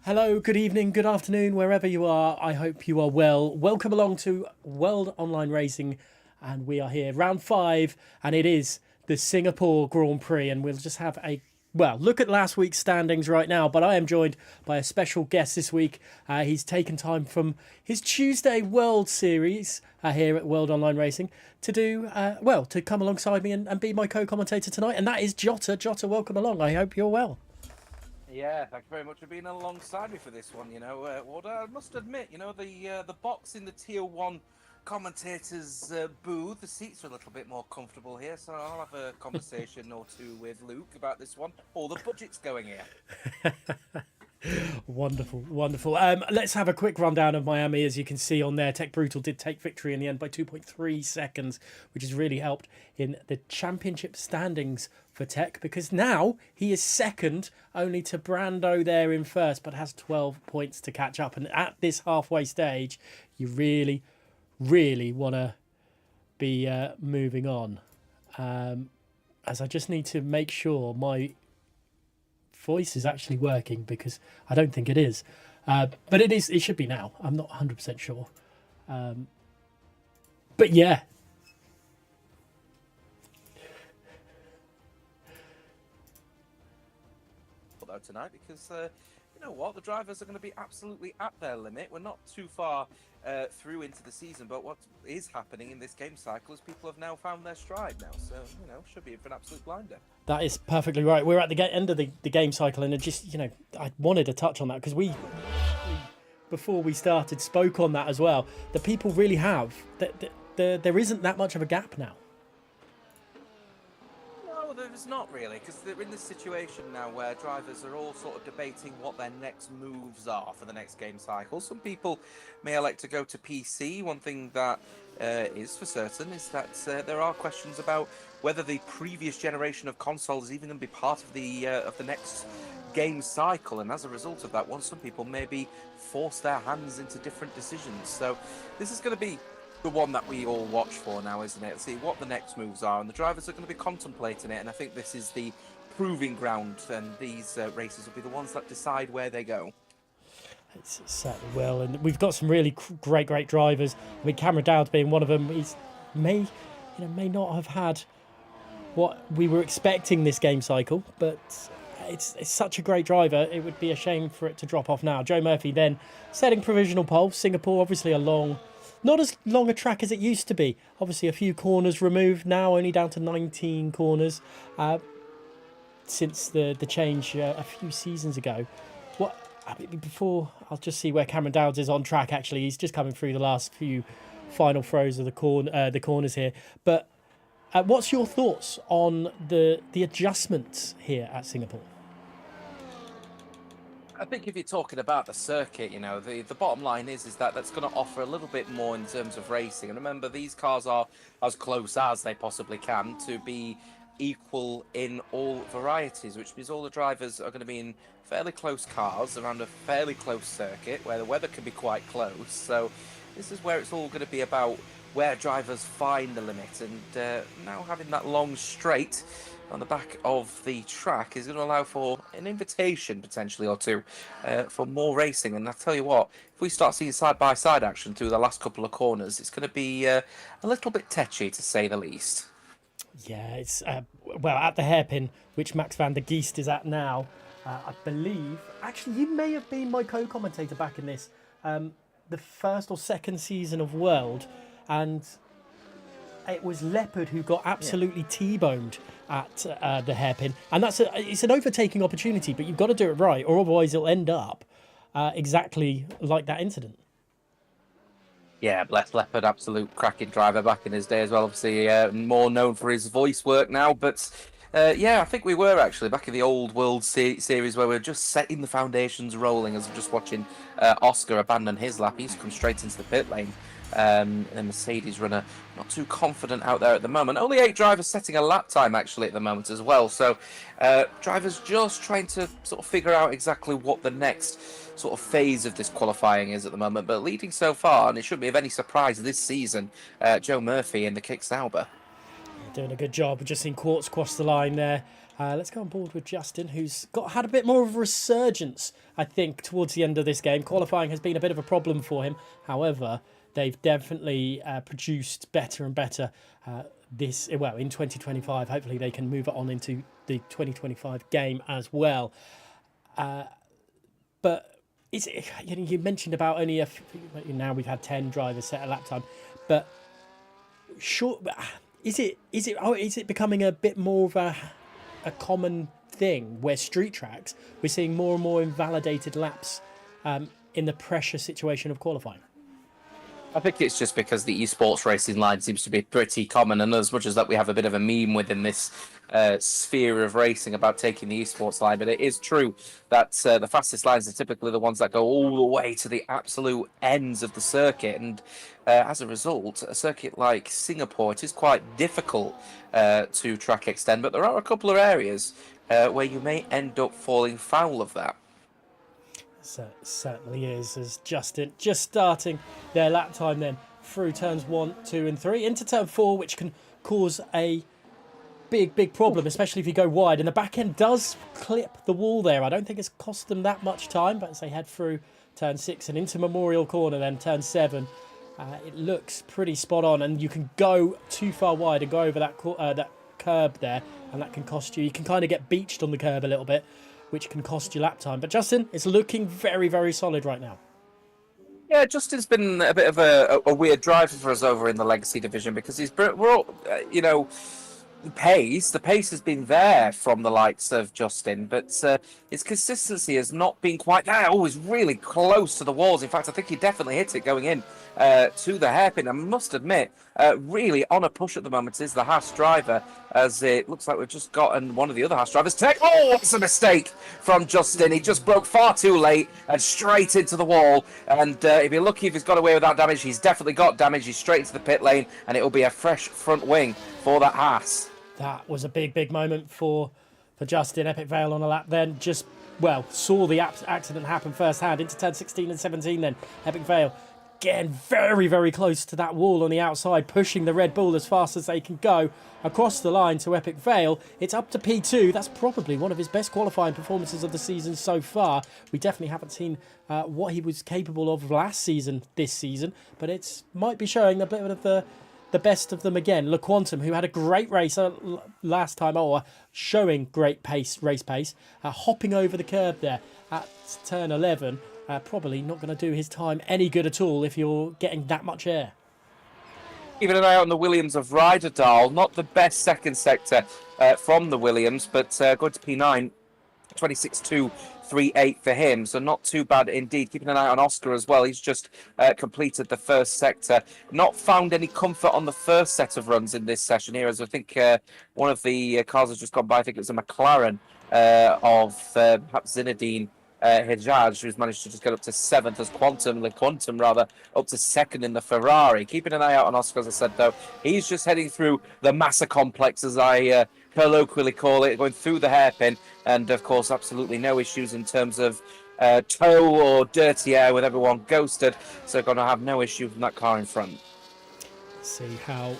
Hello, good evening, good afternoon, wherever you are. I hope you are well. Welcome along to World Online Racing, and we are here, round 5, and it is the Singapore Grand Prix, and we'll just have a look at last week's standings right now. But I am joined by a special guest this week. He's taken time from his Tuesday World Series here at World Online Racing to do to come alongside me and be my co-commentator tonight, and that is Jota. Jota, welcome along. I hope you're well. Yeah, thank you very much for being alongside me for this one. What I must admit, the box in the Tier 1 commentators' booth, the seats are a little bit more comfortable here, so I'll have a conversation or two with Luke about this one. All the budget's going here. Wonderful, wonderful. Let's have a quick rundown of Miami. As you can see on there, Tech Brutal did take victory in the end by 2.3 seconds, which has really helped in the championship standings for Tech, because now he is second only to Brando there in first, but has 12 points to catch up. And at this halfway stage, you really, really want to be moving on. As I just need to make sure my voice is actually working, because I don't think it is, but it is. It should be now. I'm not 100% sure, but yeah. Though tonight, because you know what, the drivers are going to be absolutely at their limit. We're not too far through into the season, but what is happening in this game cycle is people have now found their stride now, so should be in for an absolute blinder. That is perfectly right. We're at the end of the game cycle, and it just, I wanted to touch on that because we, before we started, spoke on that as well. The people really have that. There isn't that much of a gap now. No, there's not really, because they're in this situation now where drivers are all sort of debating what their next moves are for the next game cycle. Some people may elect to go to PC. One thing that is for certain is that there are questions about whether the previous generation of consoles is even going to be part of the next game cycle, and as a result of that one, some people maybe force their hands into different decisions. So this is going to be the one that we all watch for now, isn't it? See what the next moves are, and the drivers are going to be contemplating it, and I think this is the proving ground, and these races will be the ones that decide where they go. It's certainly will, and we've got some really great drivers. I mean, Cameron Dowd being one of them. He may not have had what we were expecting this game cycle, but it's such a great driver. It would be a shame for it to drop off now. Joe Murphy then setting provisional pole. Singapore, obviously not as long a track as it used to be. Obviously a few corners removed now, only down to 19 corners since the change a few seasons ago. Before, I'll just see where Cameron Dowds is on track. Actually, he's just coming through the last few final throws of the corners here. But what's your thoughts on the adjustments here at Singapore? I think if you're talking about the circuit, the bottom line is that that's going to offer a little bit more in terms of racing. And remember, these cars are as close as they possibly can to be equal in all varieties, which means all the drivers are going to be in fairly close cars around a fairly close circuit where the weather can be quite close. So this is where it's all going to be about where drivers find the limit, and now having that long straight on the back of the track is going to allow for an invitation potentially or two for more racing. And I tell you what, if we start seeing side-by-side action through the last couple of corners, it's going to be a little bit tetchy, to say the least. Yeah, it's at the hairpin, which Max van der Geest is at now. I believe, actually, you may have been my co-commentator back in this, the first or second season of World, and it was Leopard who got absolutely T-boned at the hairpin, and it's an overtaking opportunity, but you've got to do it right, or otherwise it'll end up exactly like that incident. Yeah, bless Leopard, absolute cracking driver back in his day as well. Obviously, more known for his voice work now, but I think we were actually back in the old World Series where we were just setting the foundations rolling as we're just watching Oscar abandon his lap. He's come straight into the pit lane. And Mercedes runner not too confident out there at the moment. Only 8 drivers setting a lap time actually at the moment as well. So drivers just trying to sort of figure out exactly what the next sort of phase of this qualifying is at the moment. But leading so far, and it shouldn't be of any surprise this season, Joe Murphy in the Kick Sauber. doing a good job. We've just seen Quartz cross the line there. Let's go on board with Justin, who's had a bit more of a resurgence, I think, towards the end of this game. Qualifying has been a bit of a problem for him. However, they've definitely produced better and better in 2025. Hopefully they can move it on into the 2025 game as well. But you mentioned about only now we've had 10 drivers set a lap time, but is it becoming a bit more of a common thing where street tracks we're seeing more and more invalidated laps in the pressure situation of qualifying? I think it's just because the esports racing line seems to be pretty common, and as much as that we have a bit of a meme within this sphere of racing about taking the esports line, but it is true that the fastest lines are typically the ones that go all the way to the absolute ends of the circuit, and as a result, a circuit like Singapore, it is quite difficult to track extend, but there are a couple of areas where you may end up falling foul of that. Certainly is, as Justin just starting their lap time then through turns 1, 2 and 3 into turn 4, which can cause a big problem, especially if you go wide, and the back end does clip the wall there. I don't think it's cost them that much time, but as they head through turn 6 and into Memorial Corner, then turn 7, it looks pretty spot on, and you can go too far wide and go over that curb there, and that can cost you. You can kind of get beached on the curb a little bit, which can cost you lap time. But Justin, it's looking very solid right now. Yeah, Justin's been a bit of a weird driver for us over in the Legacy division because we're all, the pace has been there from the likes of Justin, but his consistency has not been quite there. Always really close to the walls. In fact, I think he definitely hit it going in to the hairpin. I must admit, really on a push at the moment is the Haas driver, as it looks like we've just gotten one of the other Haas drivers. Oh, it's a mistake from Justin. He just broke far too late and straight into the wall. And he'd be lucky if he's got away without damage. He's definitely got damage. He's straight into the pit lane, and it will be a fresh front wing for that Haas. That was a big moment for Justin. Epic Vale on a lap then. Saw the accident happen firsthand into turn 16 and 17 then. Epic Vale getting very close to that wall on the outside, pushing the Red Bull as fast as they can go across the line to Epic Vale. It's up to P2. That's probably one of his best qualifying performances of the season so far. We definitely haven't seen what he was capable of last season this season, but it might be showing a bit of the best of them again. Le Quantum, who had a great race last time, showing great race pace, hopping over the curb there at turn 11. Probably not going to do his time any good at all if you're getting that much air. Keeping an eye on the Williams of Ryderdale. Not the best second sector from the Williams, but going to P9, 26.238 for him, so not too bad indeed. Keeping an eye on Oscar as well. He's just completed the first sector. Not found any comfort on the first set of runs in this session here, as I think one of the cars has just gone by. I think it was a McLaren of perhaps Zinedine Hijaj, who's managed to just get up to 7th as Quantum up to 2nd in the Ferrari. Keeping an eye out on Oscar, as I said, though. He's just heading through the Massa complex, as I colloquially call it, going through the hairpin, and of course absolutely no issues in terms of tow or dirty air with everyone ghosted, so going to have no issue from that car in front. See how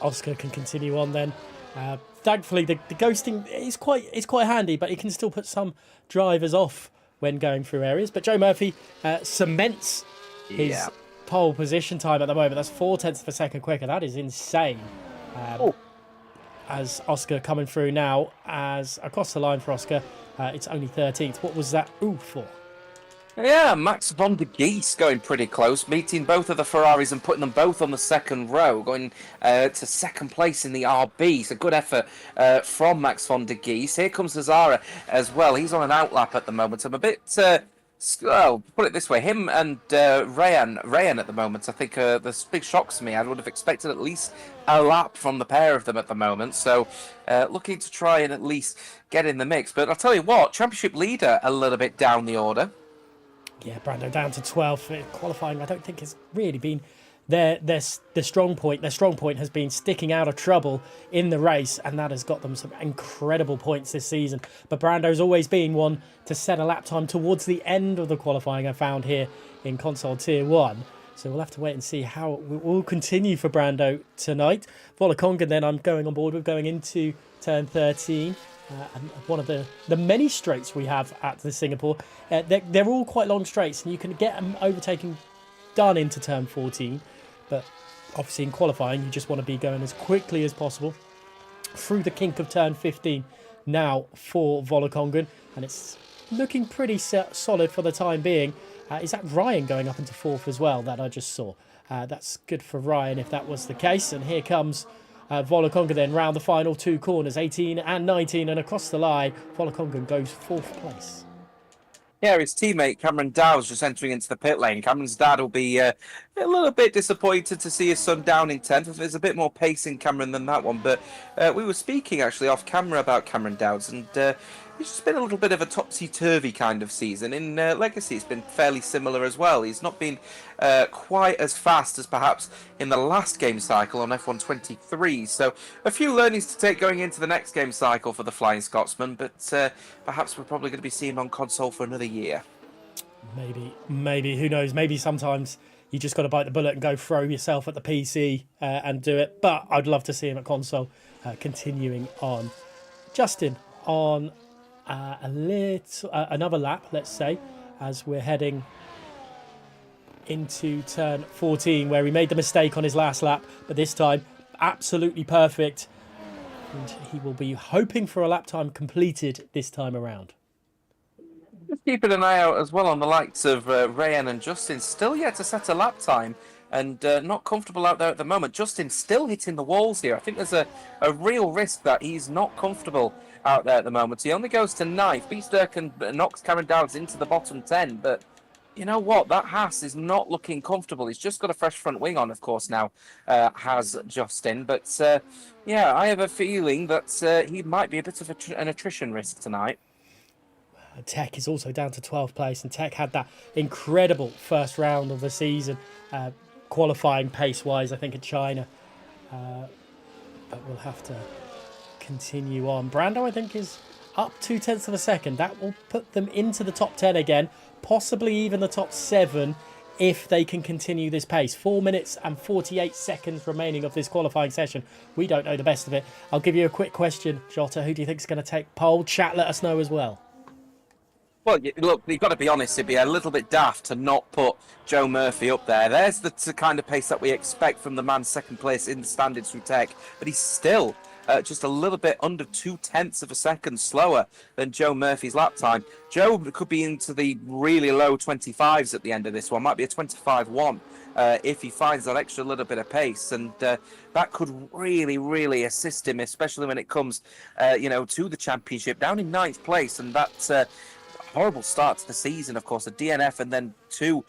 Oscar can continue on then. Thankfully, the ghosting is quite handy, but it can still put some drivers off when going through areas. But Joe Murphy cements his pole position time at the moment. That's 0.4 of a second quicker. That is insane. As Oscar coming through now, as across the line for Oscar, it's only 13th. What was that for? Yeah, Max von der Geese going pretty close, meeting both of the Ferraris and putting them both on the second row, going to second place in the RB. So good effort from Max von der Geese. Here comes Cesara as well. He's on an outlap at the moment. I'm a bit, put it this way, him and Rayan at the moment, I think there's big shocks to me. I would have expected at least a lap from the pair of them at the moment. So looking to try and at least get in the mix. But I'll tell you what, championship leader a little bit down the order. Yeah, Brando down to 12th. Qualifying, I don't think has really been their strong point. Their strong point has been sticking out of trouble in the race, and that has got them some incredible points this season. But Brando's always been one to set a lap time towards the end of the qualifying, I found here in Console Tier 1. So we'll have to wait and see how it will continue for Brando tonight. Volakonga, then I'm going on board with going into turn 13. And one of the many straights we have at the Singapore. They're all quite long straights, and you can get them overtaking done into turn 14. But obviously in qualifying, you just want to be going as quickly as possible through the kink of turn 15 now for Volakongan. And it's looking pretty solid for the time being. Is that Ryan going up into fourth as well that I just saw? That's good for Ryan if that was the case. And here comes Volakonga then round the final two corners, 18 and 19. And across the line, Volakonga goes fourth place. Yeah, his teammate Cameron Dow's just entering into the pit lane. Cameron's dad will be a little bit disappointed to see his son down in 10th. There's a bit more pace in Cameron than that one. But we were speaking actually off camera about Cameron Dow's, and it's just been a little bit of a topsy-turvy kind of season. In Legacy, it's been fairly similar as well. He's not been quite as fast as perhaps in the last game cycle on F1 23. So a few learnings to take going into the next game cycle for the Flying Scotsman, but perhaps we're probably going to be seeing him on console for another year. Maybe, who knows? Maybe sometimes you just got to bite the bullet and go throw yourself at the PC and do it. But I'd love to see him at console continuing on. Justin, on another lap, let's say, as we're heading into turn 14, where he made the mistake on his last lap, but this time absolutely perfect, and he will be hoping for a lap time completed this time around. Just keeping an eye out as well on the likes of Rayan and Justin, still yet to set a lap time, and not comfortable out there at the moment. Justin still hitting the walls here. I think there's a real risk that he's not comfortable out there at the moment. He only goes to 9th. Beats Dirk and knocks Cameron Dowds into the bottom 10, but you know what? That Haas is not looking comfortable. He's just got a fresh front wing on, of course, now, has Justin. But, yeah, I have a feeling that he might be a bit of an attrition risk tonight. Tech is also down to 12th place, and Tech had that incredible first round of the season, qualifying pace-wise, I think, in China. But we'll have to continue on. Brando, I think, is up 0.2 of a second. That will put them into the top 10 again, possibly even the top 7 if they can continue this pace. 4 minutes and 48 seconds remaining of this qualifying session. We don't know the best of it. I'll give you a quick question, Jota. Who do you think is going to take pole? Chat, let us know as well. Well, look, you've got to be honest, it'd be a little bit daft to not put Joe Murphy up there. There's the kind of pace that we expect from the man second place in the standings through Tech, but he's still just a little bit under 0.2 of a second slower than Joe Murphy's lap time. Joe could be into the really low 25s at the end of this one, might be a 25-1 if he finds that extra little bit of pace, and that could really, really assist him, especially when it comes, to the championship, down in 9th place, and that's horrible start to the season, of course, a DNF and then 2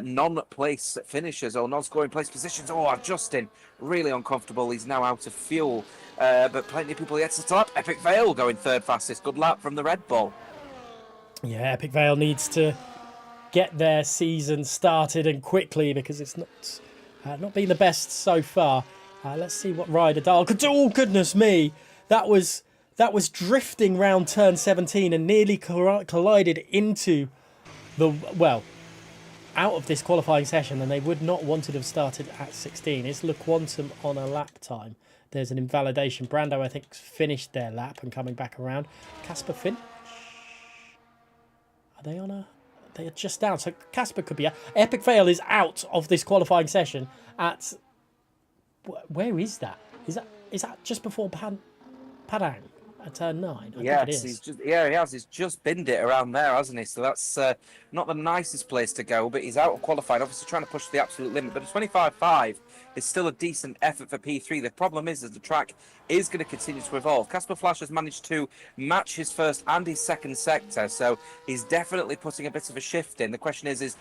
non-place finishers or non-scoring place positions. Oh, Justin, really uncomfortable. He's now out of fuel, but plenty of people yet to start. Epic Vale going 3rd fastest. Good lap from the Red Bull. Yeah, Epic Vale needs to get their season started and quickly, because it's not been the best so far. Let's see what Ryder Dahl could do. Oh, goodness me. That was drifting round turn 17 and nearly collided into out of this qualifying session, and they would not want to have started at 16. It's Le Quantum on a lap time. There's an invalidation. Brando, I think, finished their lap and coming back around. Casper Finch. Are they on a... They are just down. So Casper could be out. Epic Vale is out of this qualifying session at... Where is that? Is that just before Padang? At turn 9. Yes, he has. He's just binned it around there, hasn't he? So that's not the nicest place to go, but he's out of qualifying, obviously trying to push the absolute limit. But a 25.5 is still a decent effort for P3. The problem is that the track is going to continue to evolve. Casper Flash has managed to match his first and his second sector, so he's definitely putting a bit of a shift in. The question is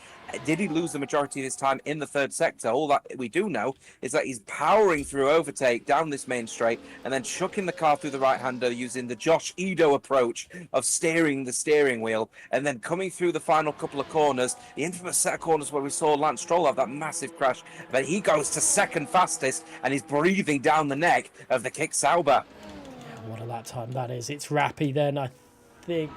did he lose the majority of his time in the 3rd sector? All that we do know is that he's powering through overtake down this main straight and then chucking the car through the right-hander using the Josh Edo approach of steering the steering wheel, and then coming through the final couple of corners, the infamous set of corners where we saw Lance Stroll have that massive crash, but he goes to 2nd fastest and he's breathing down the neck of the Kick Sauber. Yeah, what a lap time that is. It's Rappy then, I think.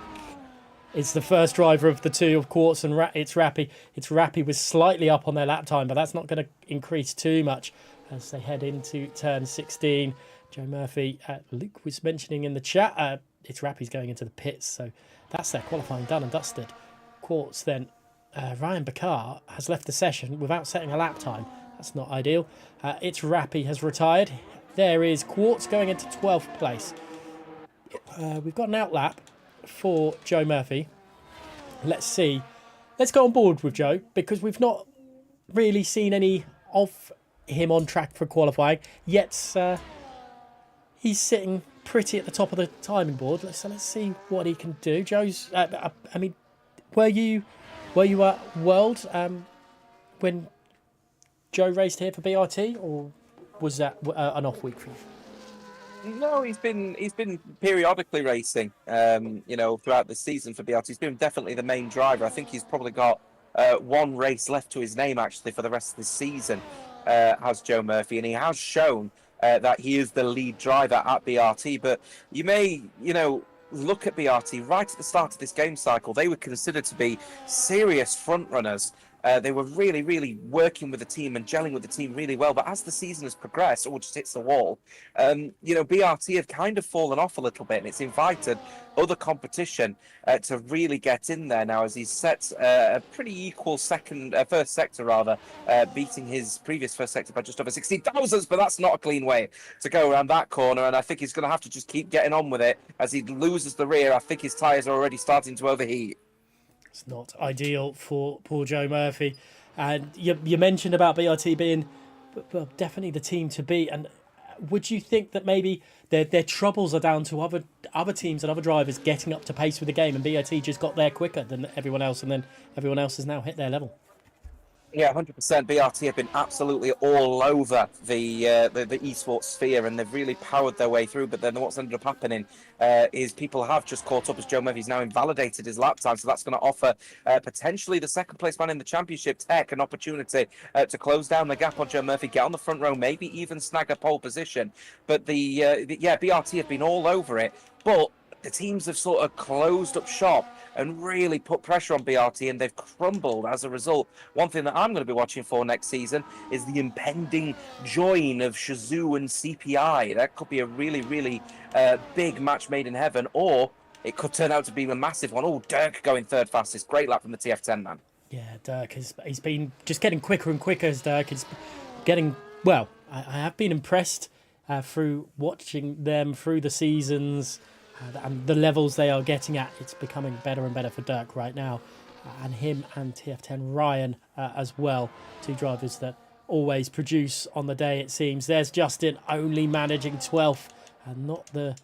It's the first driver of the two of Quartz and it's Rappy. It's Rappy was slightly up on their lap time, but that's not going to increase too much as they head into turn 16. Joe Murphy, Luke was mentioning in the chat, it's Rappy's going into the pits, so that's their qualifying done and dusted. Quartz then, Ryan Bakar has left the session without setting a lap time. That's not ideal. It's Rappy has retired. There is Quartz going into 12th place. We've got an outlap for Joe Murphy. Let's see. Let's go on board with Joe because we've not really seen any of him on track for qualifying. Yet he's sitting pretty at the top of the timing board. So let's see what he can do. Joe's. I mean, were you at World when Joe raced here for BRT, or was that an off week for you? No, he's been periodically racing, throughout the season for BRT. He's been definitely the main driver. I think he's probably got one race left to his name, actually, for the rest of the season, has Joe Murphy. And he has shown that he is the lead driver at BRT. But you may, look at BRT right at the start of this game cycle. They were considered to be serious front runners. They were really, really working with the team and gelling with the team really well. But as the season has progressed, or just hits the wall, BRT have kind of fallen off a little bit, and it's invited other competition to really get in there now, as he's set a pretty equal first sector, beating his previous first sector by just over 16,000. But that's not a clean way to go around that corner, and I think he's going to have to just keep getting on with it as he loses the rear. I think his tyres are already starting to overheat. It's not ideal for poor Joe Murphy. And you mentioned about BRT being definitely the team to beat. And would you think that maybe their troubles are down to other teams and other drivers getting up to pace with the game, and BRT just got there quicker than everyone else, and then everyone else has now hit their level? Yeah, 100%. BRT have been absolutely all over the esports sphere, and they've really powered their way through. But then what's ended up happening is people have just caught up, as Joe Murphy's now invalidated his lap time. So that's going to offer potentially the second place man in the championship, Tech, an opportunity to close down the gap on Joe Murphy, get on the front row, maybe even snag a pole position. But BRT have been all over it. But the teams have sort of closed up shop and really put pressure on BRT, and they've crumbled as a result. One thing that I'm going to be watching for next season is the impending join of Shazoo and CPI. That could be a really, really big match made in heaven, or it could turn out to be a massive one. Oh, Dirk going third fastest. Great lap from the TF10 man. Yeah, Dirk he's been just getting quicker and quicker as Dirk is getting, well, I have been impressed through watching them through the seasons. And the levels they are getting at, it's becoming better and better for Dirk right now. And him and TF10 Ryan as well, two drivers that always produce on the day, it seems. There's Justin only managing 12th, and not the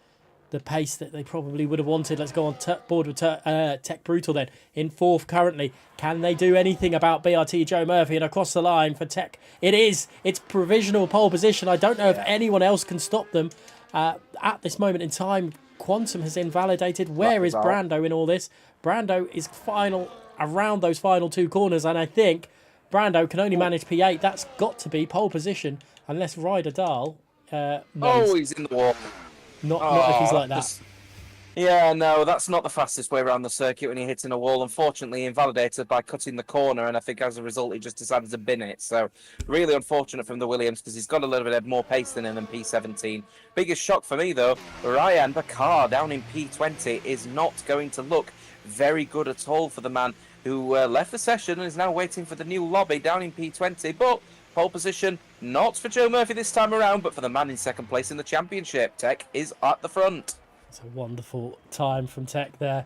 pace that they probably would have wanted. Let's go on board with Tech Brutal then. In 4th currently. Can they do anything about BRT Joe Murphy? And across the line for Tech, it's provisional pole position. I don't know if anyone else can stop them at this moment in time. Quantum has invalidated. Where is Brando in all this? Brando is final around those final two corners, and I think Brando can only manage P8. That's got to be pole position, unless Ryder Dahl he's in the wall. Not if he's like that. Yeah, no, that's not the fastest way around the circuit when you're hitting a wall. Unfortunately, invalidated by cutting the corner, and I think as a result, he just decided to bin it. So, really unfortunate from the Williams, because he's got a little bit of more pace than him in P17. Biggest shock for me, though, Ryan Bakar down in P20 is not going to look very good at all for the man who left the session and is now waiting for the new lobby down in P20. But pole position, not for Joe Murphy this time around, but for the man in second place in the championship. Tech is at the front. It's a wonderful time from Tech there,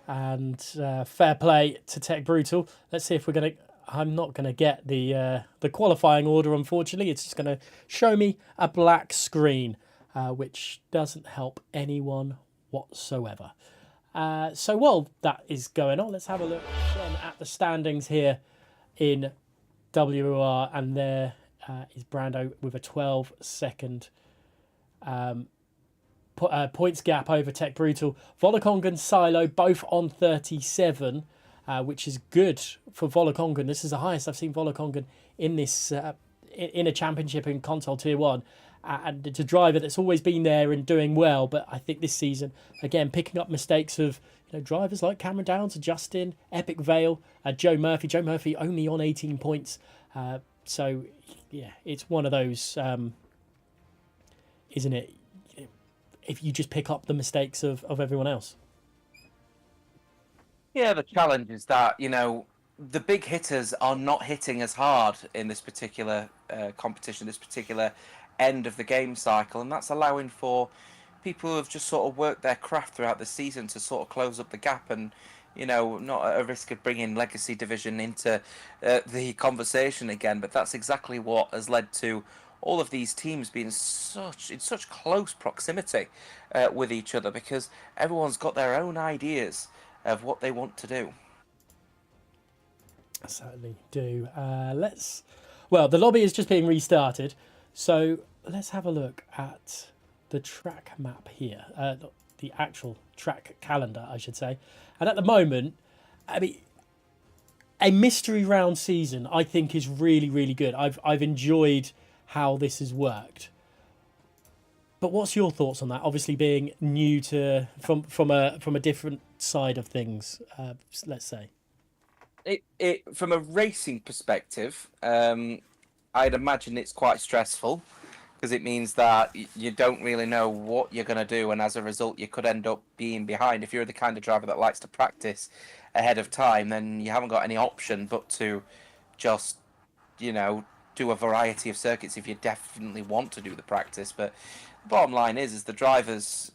and fair play to Tech Brutal. Let's see if we're going to... I'm not going to get the qualifying order, unfortunately. It's just going to show me a black screen, which doesn't help anyone whatsoever. So while that is going on, let's have a look again at the standings here in WOR, and there is Brando with a 12-second points gap over Tech Brutal. Volokongan and Silo both on 37, which is good for Volokongan. This is the highest I've seen Volokongan in this in a championship in console tier 1. and it's a driver that's always been there and doing well. But I think this season, again, picking up mistakes of drivers like Cameron Downs, Justin, Epic Vale, Joe Murphy. Joe Murphy only on 18 points. So, yeah, it's one of those, isn't it? If you just pick up the mistakes of everyone else. Yeah, the challenge is that, the big hitters are not hitting as hard in this particular competition, this particular end of the game cycle, and that's allowing for people who have just sort of worked their craft throughout the season to sort of close up the gap and, not at a risk of bringing Legacy Division into the conversation again. But that's exactly what has led to all of these teams being in such close proximity with each other, because everyone's got their own ideas of what they want to do. I certainly do. Well, the lobby is just being restarted, so let's have a look at the track map here, the actual track calendar, I should say. And at the moment, I mean, a mystery round season, I think, is really, really good. I've enjoyed how this has worked. But what's your thoughts on that? Obviously, being new to from a different side of things, let's say. It from a racing perspective, I'd imagine it's quite stressful, because it means that you don't really know what you're going to do, and as a result, you could end up being behind. If you're the kind of driver that likes to practice ahead of time, then you haven't got any option but to just, do a variety of circuits if you definitely want to do the practice. But the bottom line is the drivers,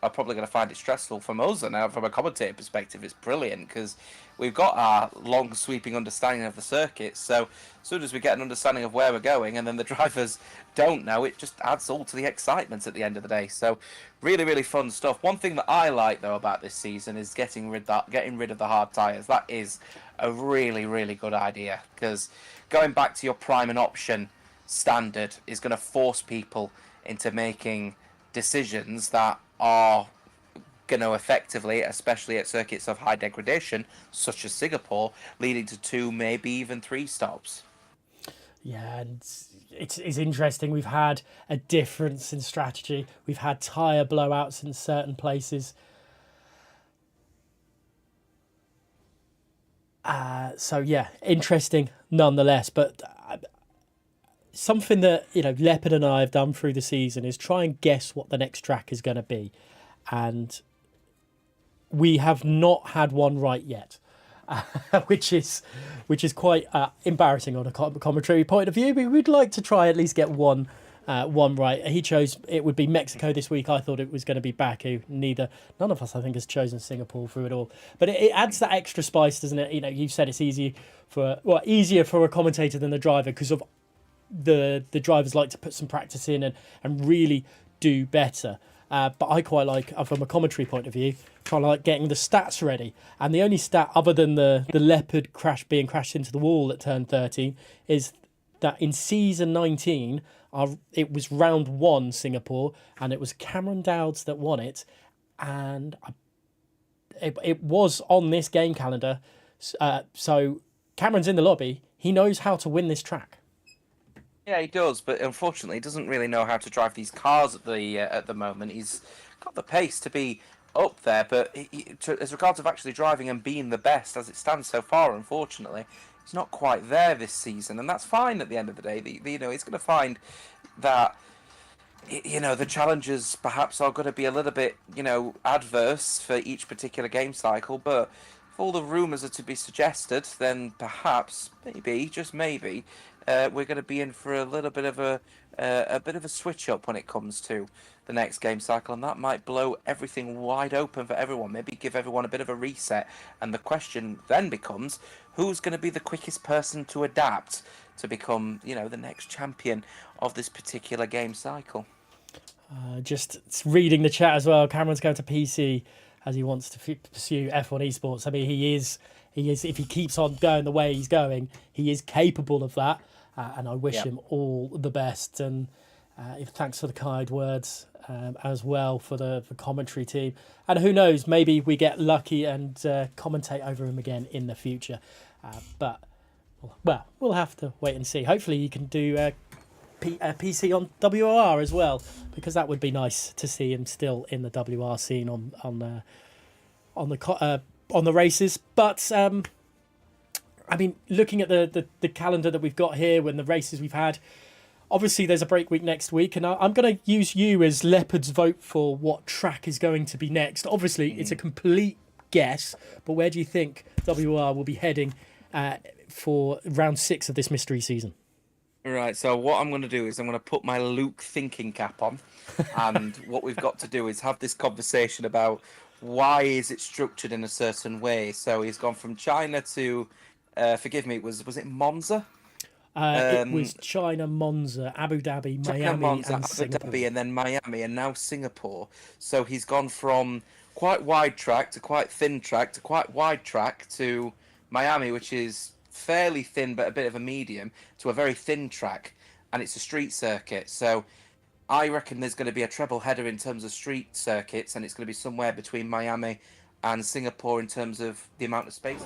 are probably going to find it stressful. From us, and from a commentator perspective, it's brilliant, because we've got our long sweeping understanding of the circuits. So as soon as we get an understanding of where we're going, and then the drivers don't know, it just adds all to the excitement at the end of the day. So really, really fun stuff. One thing that I like though about this season is getting rid of the hard tyres. That is a really, really good idea, because going back to your prime and option standard is going to force people into making decisions that are going to effectively, especially at circuits of high degradation, such as Singapore, leading to 2, maybe even 3 stops. Yeah, and it's interesting. We've had a difference in strategy. We've had tyre blowouts in certain places. So yeah, interesting nonetheless. But something that Leopard and I have done through the season is try and guess what the next track is going to be, and we have not had one right yet, which is quite embarrassing on a commentary point of view. We'd like to try at least get one right. He chose it would be Mexico this week. I thought it was going to be Baku. None of us, I think, has chosen Singapore through it all. But it adds that extra spice, doesn't it? You've said it's easier for a commentator than the driver, because of the drivers like to put some practice in and really do better. But I quite like, from a commentary point of view, trying to like getting the stats ready. And the only stat other than the Leopard being crashed into the wall at turn 13 is that in season 19, it was round 1 Singapore, and it was Cameron Dowds that won it. And it was on this game calendar. So Cameron's in the lobby. He knows how to win this track. Yeah, he does, but unfortunately, he doesn't really know how to drive these cars at the moment. He's got the pace to be up there, but as regards of actually driving and being the best as it stands so far, unfortunately, he's not quite there this season, and that's fine at the end of the day. He's going to find that the challenges perhaps are going to be a little bit adverse for each particular game cycle, but if all the rumours are to be suggested, then perhaps, maybe, just maybe, we're going to be in for a little bit of a switch up when it comes to the next game cycle, and that might blow everything wide open for everyone. Maybe give everyone a bit of a reset, and the question then becomes, who's going to be the quickest person to adapt to become, the next champion of this particular game cycle? Just reading the chat as well. Cameron's going to PC as he wants to pursue F1 esports. I mean, he is. If he keeps on going the way he's going, he is capable of that. And I wish him all the best. And thanks for the kind words as well for the commentary team. And who knows, maybe we get lucky and commentate over him again in the future. But we'll have to wait and see. Hopefully, he can do PC on WOR as well, because that would be nice to see him still in the WR scene on the races. But I mean, looking at the calendar that we've got here, when the races we've had, obviously there's a break week next week, and I'm going to use you as Leopard's vote for what track is going to be next. Obviously, it's a complete guess, but where do you think WR will be heading for round 6 of this mystery season? Right, so what I'm going to do is I'm going to put my Luke thinking cap on, and what we've got to do is have this conversation about why is it structured in a certain way. So he's gone from China to, forgive me, was it Monza? It was China, Monza, Abu Dhabi, Miami, Monza, and Abu Singapore. Dhabi, and then Miami, and now Singapore. So he's gone from quite wide track to quite thin track to quite wide track to Miami, which is fairly thin but a bit of a medium, to a very thin track, and it's a street circuit. So I reckon there's going to be a treble header in terms of street circuits, and it's going to be somewhere between Miami and Singapore in terms of the amount of space.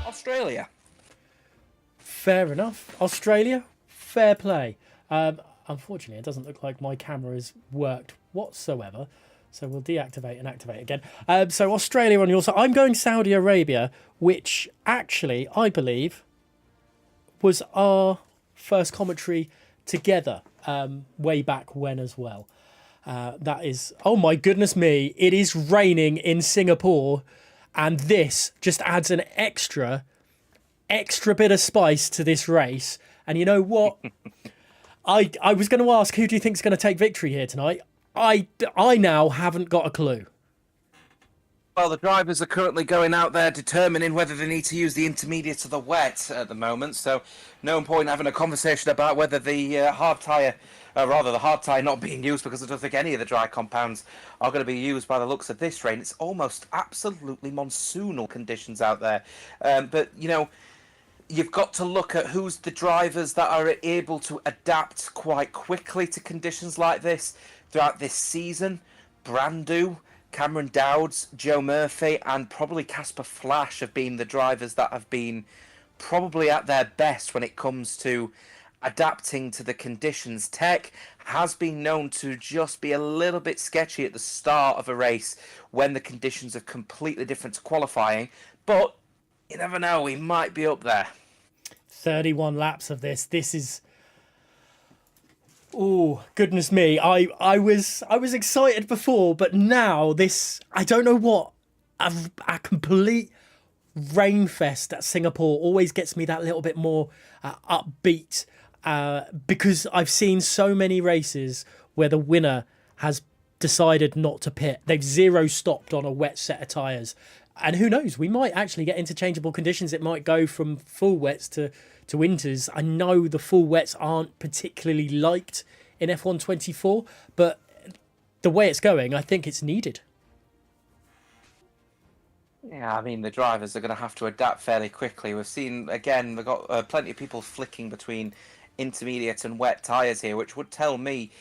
Australia. Fair enough. Australia, fair play. Unfortunately, it doesn't look like my camera has worked whatsoever, so we'll deactivate and activate again. So Australia on your side. I'm going Saudi Arabia, which actually, I believe, was our first commentary together way back when as well. That is, oh my goodness me, it is raining in Singapore, and this just adds an extra bit of spice to this race. And you know what? I was going to ask, who do you think is going to take victory here tonight? I now haven't got a clue. Well, the drivers are currently going out there determining whether they need to use the intermediate or the wet at the moment. So no point having a conversation about whether the hard tyre, the hard tyre not being used, because I don't think any of the dry compounds are going to be used by the looks of this rain. It's almost absolutely monsoonal conditions out there. But, you know, you've got to look at who's the drivers that are able to adapt quite quickly to conditions like this throughout this season. Brandu, Cameron Dowds, Joe Murphy, and probably Casper Flash have been the drivers that have been probably at their best when it comes to adapting to the conditions. Tech has been known to just be a little bit sketchy at the start of a race when the conditions are completely different to qualifying, but you never know, we might be up there. 31 laps of this. This is... Oh, goodness me. I was excited before, but now this... I don't know what. A complete rain fest at Singapore always gets me that little bit more upbeat, because I've seen so many races where the winner has decided not to pit. They've zero stopped on a wet set of tyres. And who knows, we might actually get interchangeable conditions. It might go from full wets to winters. I know the full wets aren't particularly liked in F1 24, but the way it's going, I think it's needed. Yeah, I mean, the drivers are going to have to adapt fairly quickly. We've seen, again, we've got plenty of people flicking between intermediate and wet tyres here, which would tell me,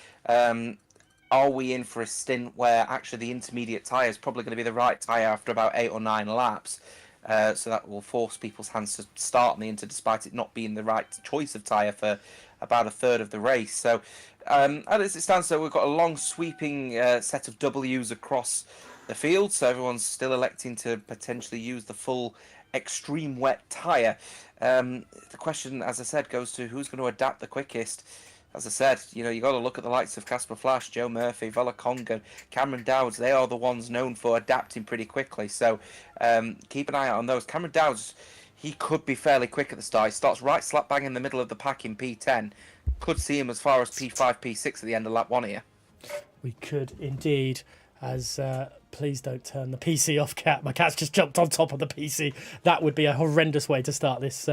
are we in for a stint where actually the intermediate tyre is probably going to be the right tyre after about 8 or 9 laps? So that will force people's hands to start on the Inter, despite it not being the right choice of tyre for about a third of the race. So as it stands, so we've got a long sweeping set of Ws across the field. So everyone's still electing to potentially use the full extreme wet tyre. The question, as I said, goes to who's going to adapt the quickest. As I said, you know, you got to look at the likes of Casper Flash, Joe Murphy, Velaconga, Cameron Dowds. They are the ones known for adapting pretty quickly. So keep an eye out on those. Cameron Dowds, he could be fairly quick at the start. He starts right slap bang in the middle of the pack in P10. Could see him as far as P5, P6 at the end of lap 1 here. We could indeed. As please don't turn the PC off, Cat. My cat's just jumped on top of the PC. That would be a horrendous way to start this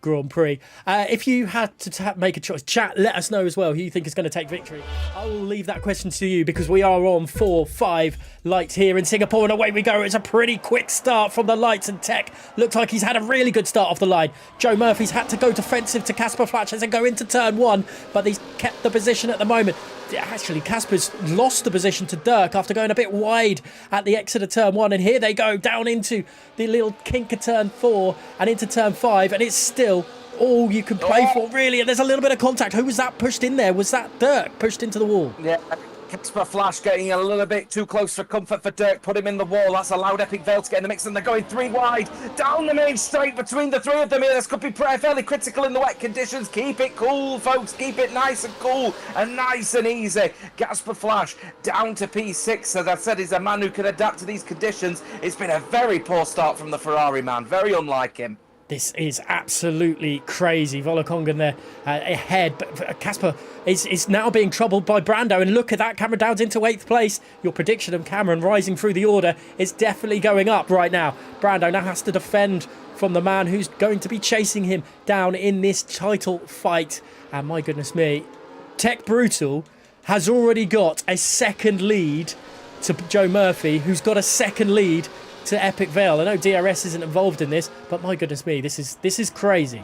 Grand Prix. If you had to make a choice, chat, let us know as well who you think is going to take victory. I will leave that question to you, because we are on 4-5 lights here in Singapore, and away we go. It's a pretty quick start from the lights, and Tech looks like he's had a really good start off the line. Joe Murphy's had to go defensive to Casper Flatch as they go into turn 1, but he's kept the position at the moment. Actually, Casper's lost the position to Dirk after going a bit wide at the exit of turn 1, and here they go down into the little kink of turn 4 and into turn 5, and it's still all you can play for, really. And there's a little bit of contact. Who was that pushed in there? Was that Dirk pushed into the wall? Yeah, Casper Flash getting a little bit too close for comfort for Dirk. Put him in the wall. That's allowed Epic Vale to get in the mix, and they're going 3 wide. Down the main straight between the 3 of them here. This could be fairly critical in the wet conditions. Keep it cool, folks. Keep it nice and cool and nice and easy. Casper Flash down to P6. As I said, he's a man who can adapt to these conditions. It's been a very poor start from the Ferrari man. Very unlike him. This is absolutely crazy. Volokongan there ahead, but Casper is now being troubled by Brando. And look at that, Cameron Dowd's into 8th place. Your prediction of Cameron rising through the order is definitely going up right now. Brando now has to defend from the man who's going to be chasing him down in this title fight. And my goodness me, Tech Brutal has already got a second lead to Joe Murphy, who's got a second lead to Epic Vale. I know DRS isn't involved in this, but my goodness me, this is crazy.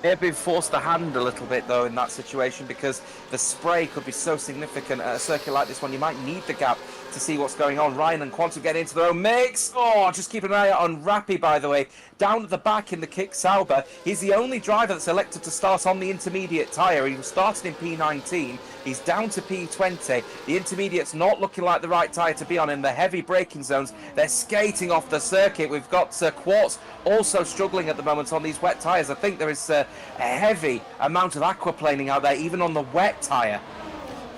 They've been forced to hand a little bit though in that situation, because the spray could be so significant at a circuit like this one. You might need the gap to see what's going on. Ryan and Quantum get into their own mix. Oh, just keep an eye out on Rappy, by the way. Down at the back in the Kick Sauber. He's the only driver that's elected to start on the intermediate tyre. He was started in P19. He's down to P20. The intermediate's not looking like the right tyre to be on in the heavy braking zones. They're skating off the circuit. We've got Quartz also struggling at the moment on these wet tyres. I think there is a heavy amount of aquaplaning out there, even on the wet tyre.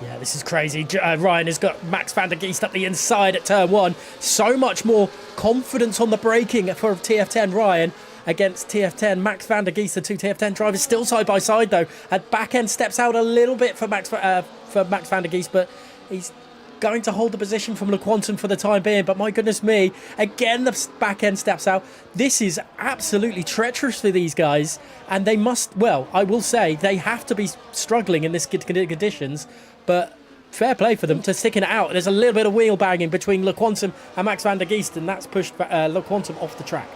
Yeah, this is crazy. Ryan has got Max van der Geest up the inside at turn 1. So much more confidence on the braking for TF10 Ryan against TF10 Max van der Geest. The 2 TF10 drivers still side by side though. At back end steps out a little bit for Max van der Geest, but he's going to hold the position from Le Quantum for the time being. But my goodness me, again the back end steps out. This is absolutely treacherous for these guys, and they must, well, I will say they have to be struggling in this conditions, but fair play for them to sticking it out. There's a little bit of wheel banging between Le Quantum and Max van der Geest, and that's pushed Le Quantum off the track.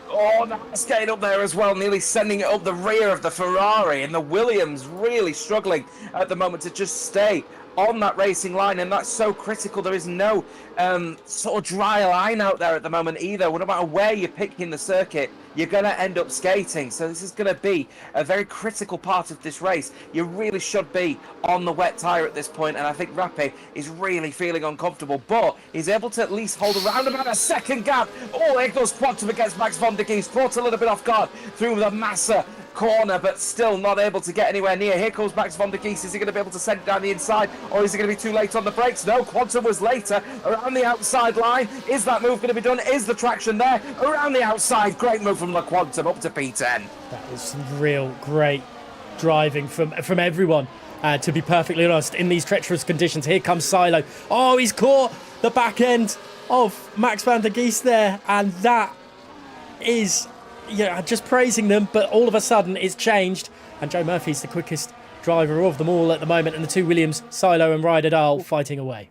Oh, that's getting up there as well, nearly sending it up the rear of the Ferrari, and the Williams really struggling at the moment to just stay on that racing line, and that's so critical. There is no sort of dry line out there at the moment either. No matter where you're picking the circuit, you're going to end up skating. So this is going to be a very critical part of this race. You really should be on the wet tyre at this point, and I think Rappy is really feeling uncomfortable, but he's able to at least hold around about a second gap. Oh, there goes Quantum against Max van der Geest, caught a little bit off guard through the Massa corner, but still not able to get anywhere near. Here comes Max van der Geest. Is he going to be able to send it down the inside, or is he going to be too late on the brakes? No, Quantum was later around the outside line. Is that move going to be done? Is the traction there? Around the outside. Great move from Le Quantum up to P10. That is some real great driving from everyone, to be perfectly honest, in these treacherous conditions. Here comes Silo. Oh, he's caught the back end of Max van der Geest there, and that is, yeah, just praising them, but all of a sudden it's changed, and Joe Murphy's the quickest driver of them all at the moment, and the 2 Williams, Silo and Ryderdal, fighting away.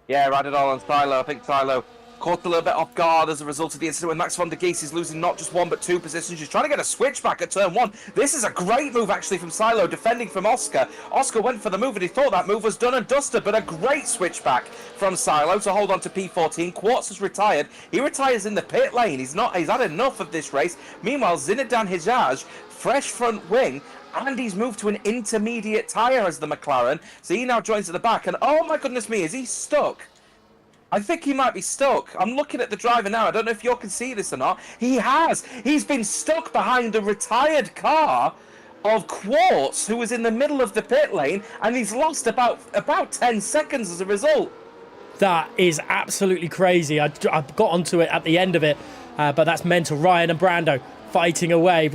Yeah, Ryderdal and Silo. I think Silo caught a little bit off guard as a result of the incident when Max van der Geest is losing not just 1 but 2 positions. He's trying to get a switch back at turn 1. This is a great move actually from Silo, defending from Oscar. Oscar went for the move and he thought that move was done and dusted, but a great switch back from Silo to hold on to P14. Quartz has retired. He retires in the pit lane. He's had enough of this race. Meanwhile, Zinedine Hijaj, fresh front wing, and he's moved to an intermediate tyre as the McLaren. So he now joins at the back, and oh my goodness me, is he stuck? I think he might be stuck. I'm looking at the driver now. I don't know if you can see this or not. He has. He's been stuck behind a retired car of Quartz, who was in the middle of the pit lane, and he's lost about 10 seconds as a result. That is absolutely crazy. I got onto it at the end of it, but that's mental. Ryan and Brando fighting away.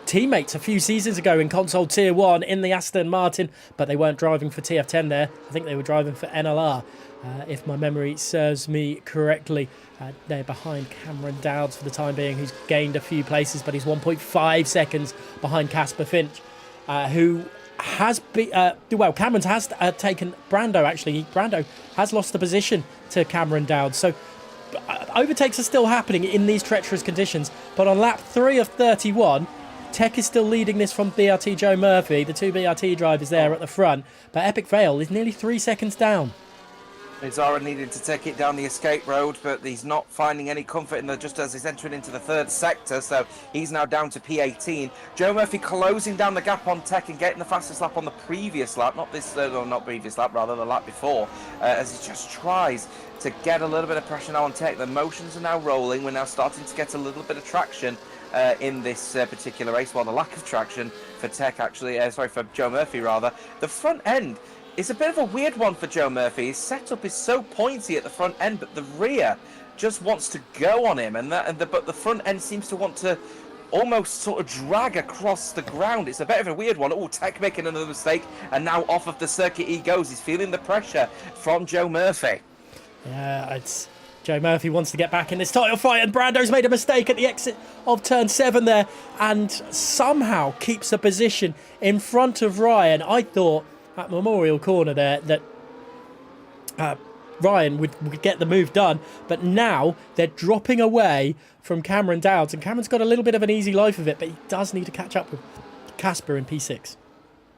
Teammates a few seasons ago in console tier 1 in the Aston Martin, but they weren't driving for TF10 there. I think they were driving for NLR, if my memory serves me correctly. They're behind Cameron Dowds for the time being, who's gained a few places, but he's 1.5 seconds behind Casper Finch, who has been, Cameron has taken Brando, actually. Brando has lost the position to Cameron Dowds. So overtakes are still happening in these treacherous conditions, but on lap 3 of 31, Tech is still leading this from BRT Joe Murphy, the 2 BRT drivers there at the front, but Epic Vale is nearly 3 seconds down. Zara needed to take it down the escape road, but he's not finding any comfort in just as he's entering into the third sector, so he's now down to P18. Joe Murphy closing down the gap on Tech and getting the fastest lap on the previous lap, not previous lap, rather the lap before, as he just tries to get a little bit of pressure now on Tech. The motions are now rolling. We're now starting to get a little bit of traction in this particular race. Well, the lack of traction for Tech, actually, for Joe Murphy, rather. The front end is a bit of a weird one for Joe Murphy. His setup is so pointy at the front end, but the rear just wants to go on him, but the front end seems to want to almost sort of drag across the ground. It's a bit of a weird one. Oh, Tech making another mistake, and now off of the circuit he goes. He's feeling the pressure from Joe Murphy. Yeah, it's Joe Murphy wants to get back in this title fight, and Brando's made a mistake at the exit of turn 7 there, and somehow keeps a position in front of Ryan. I thought at Memorial Corner there that Ryan would get the move done, but now they're dropping away from Cameron Dowds, and Cameron's got a little bit of an easy life of it, but he does need to catch up with Casper in P6.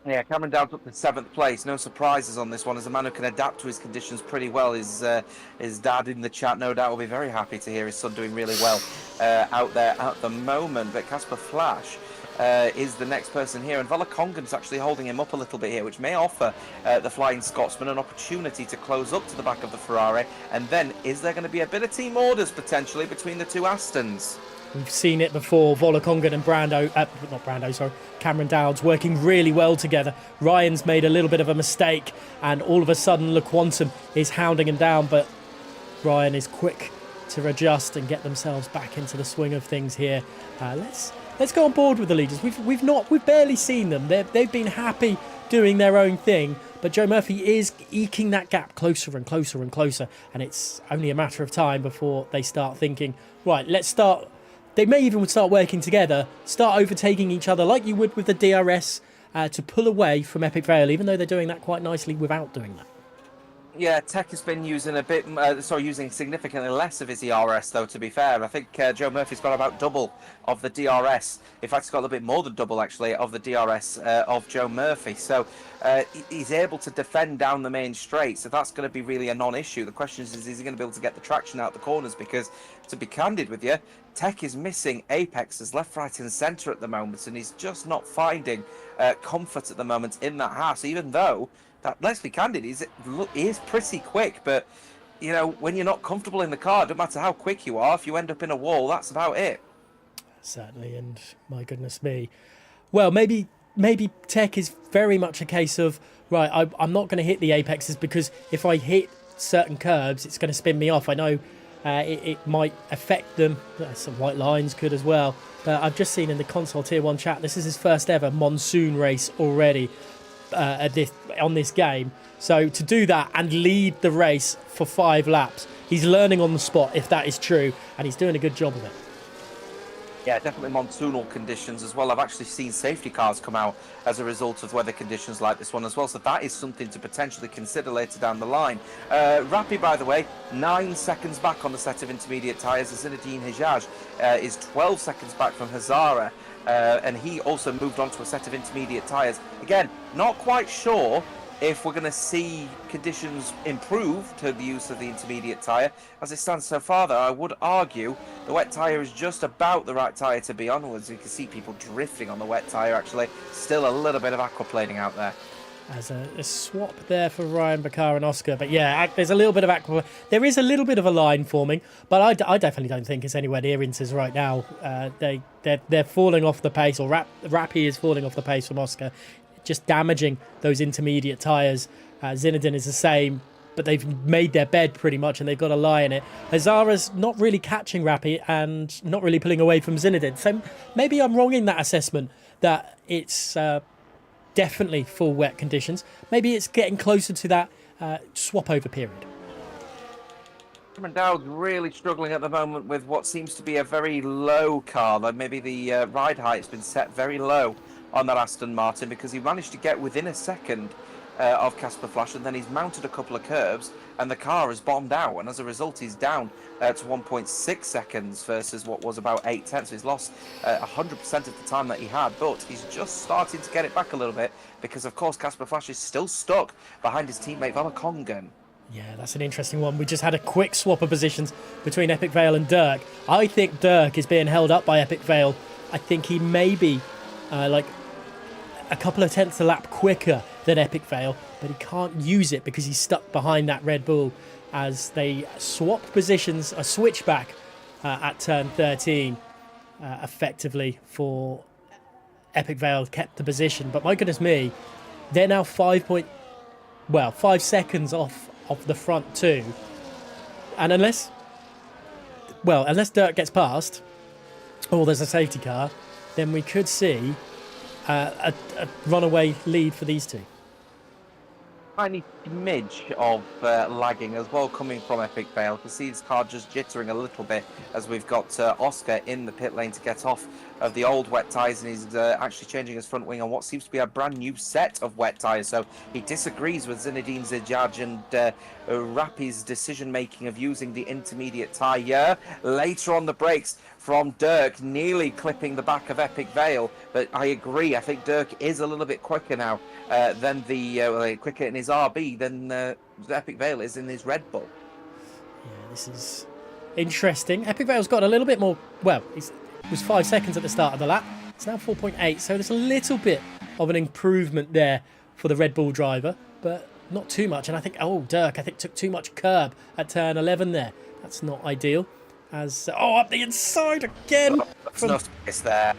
Yeah, Cameron Dowds up in 7th place. No surprises on this one, as a man who can adapt to his conditions pretty well. His dad in the chat, no doubt, will be very happy to hear his son doing really well out there at the moment. But Casper Flash is the next person here, and Volakongan's actually holding him up a little bit here, which may offer the Flying Scotsman an opportunity to close up to the back of the Ferrari. And then, is there going to be a bit of team orders potentially between the two Astons? We've seen it before, Volakongan and Cameron Dowds working really well together. Ryan's made a little bit of a mistake, and all of a sudden LeQuantum is hounding him down, but Ryan is quick to adjust and get themselves back into the swing of things here. Let's go on board with the leaders. We've barely seen them. They've been happy doing their own thing, but Joe Murphy is eking that gap closer and closer and closer, and it's only a matter of time before they start thinking, right, let's start. They may even start working together, start overtaking each other like you would with the DRS to pull away from Epic Fail, even though they're doing that quite nicely without doing that. Yeah, Tech has been using using significantly less of his ERS, though, to be fair. I think Joe Murphy's got about double of the DRS. In fact, he's got a little bit more than double, actually, of the DRS of Joe Murphy. So he's able to defend down the main straight, so that's going to be really a non-issue. The question is he going to be able to get the traction out the corners? Because, to be candid with you, Tech is missing apexes left, right and centre at the moment, and he's just not finding comfort at the moment in that house, even though, let's be candid, he is pretty quick, but you know, when you're not comfortable in the car, no matter how quick you are, if you end up in a wall, that's about it. Certainly, and my goodness me. Well, maybe Tech is very much a case of, right, I'm not going to hit the apexes because if I hit certain curbs, it's going to spin me off. I know it might affect them. Some white lines could as well. But I've just seen in the console tier 1 chat, this is his first ever monsoon race already on this game. So to do that and lead the race for 5 laps, he's learning on the spot if that is true, and he's doing a good job of it. Yeah, definitely monsoonal conditions as well. I've actually seen safety cars come out as a result of weather conditions like this one as well. So that is something to potentially consider later down the line. Rappi, by the way, 9 seconds back on the set of intermediate tyres. Zinedine Hijaj is 12 seconds back from Hazara. And he also moved on to a set of intermediate tyres. Again, not quite sure if we're going to see conditions improve to the use of the intermediate tyre. As it stands so far, though, I would argue the wet tyre is just about the right tyre to be on. As you can see people drifting on the wet tyre, actually. Still a little bit of aquaplaning out there. As a swap there for Ryan Bakar and Oscar. But yeah, there's a little bit of aqua. There is a little bit of a line forming, but I definitely don't think it's anywhere near Inters right now. They're falling off the pace, or Rappi is falling off the pace from Oscar, just damaging those intermediate tyres. Zinedine is the same, but they've made their bed pretty much, and they've got a lie in it. Hazara's not really catching Rappi and not really pulling away from Zinedine. So maybe I'm wrong in that assessment that it's definitely full wet conditions. Maybe it's getting closer to that swap over period. Cameron Dowd's really struggling at the moment with what seems to be a very low car. Like maybe the ride height has been set very low on that Aston Martin, because he managed to get within a second of Casper Flash, and then he's mounted a couple of curbs and the car has bombed out, and as a result he's down to 1.6 seconds versus what was about 8 tenths. So he's lost 100% of the time that he had, but he's just starting to get it back a little bit, because of course Casper Flash is still stuck behind his teammate Volakongan. Yeah, that's an interesting one. We just had a quick swap of positions between Epic Vale and Dirk. I think Dirk is being held up by Epic Vale. I think he may be like a couple of tenths a lap quicker than Epic Vale, but he can't use it because he's stuck behind that Red Bull as they swapped positions, a switchback at turn 13, effectively for Epic Vale kept the position. But my goodness me, they're now 5 seconds off of the front two. And unless Dirk gets past, or there's a safety car, then we could see a runaway lead for these two. Tiny smidge of lagging as well coming from Epic Vale. You can see his car just jittering a little bit as we've got Oscar in the pit lane to get off of the old wet tyres, and he's actually changing his front wing on what seems to be a brand new set of wet tyres. So he disagrees with Zinedine Zidane and Rappi's decision making of using the intermediate tyre. Later on the brakes from Dirk, nearly clipping the back of Epic Vale, but I agree. I think Dirk is a little bit quicker now than quicker in his RB than Epic Vale is in his Red Bull. Yeah, this is interesting. Epic Vale's got a little bit more. Well, it was 5 seconds at the start of the lap. It's now 4.8, so there's a little bit of an improvement there for the Red Bull driver, but not too much. And I think, Dirk, I think took too much curb at turn 11 there. That's not ideal. As up the inside again. That's no space there.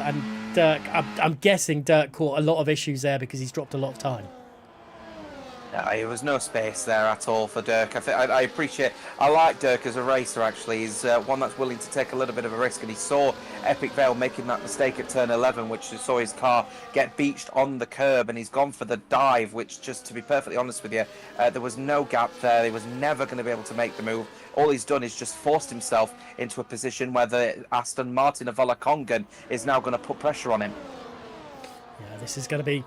And Dirk, I'm guessing Dirk caught a lot of issues there because he's dropped a lot of time. No, there was no space there at all for Dirk. I appreciate. I like Dirk as a racer. Actually, he's one that's willing to take a little bit of a risk. And he saw Epic Vale making that mistake at turn 11, which saw his car get beached on the curb, and he's gone for the dive. Which, just to be perfectly honest with you, there was no gap there. He was never going to be able to make the move. All he's done is just forced himself into a position where the Aston Martin of Volakongan is now going to put pressure on him. Yeah, this is going to be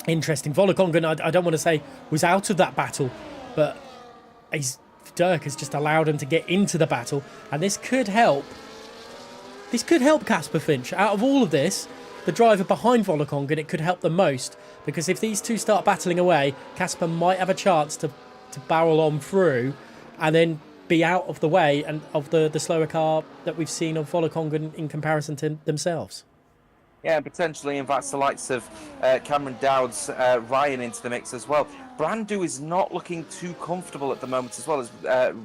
interesting. Volakongan, I don't want to say was out of that battle, but Dirk has just allowed him to get into the battle, and this could help. This could help Casper Finch. Out of all of this, the driver behind Volakongan, it could help the most, because if these two start battling away, Casper might have a chance to barrel on through and then be out of the way and of the slower car that we've seen of Volakongan in comparison to themselves. Yeah, and potentially invites the likes of Cameron Dowd's Ryan into the mix as well. Brandu is not looking too comfortable at the moment as well, as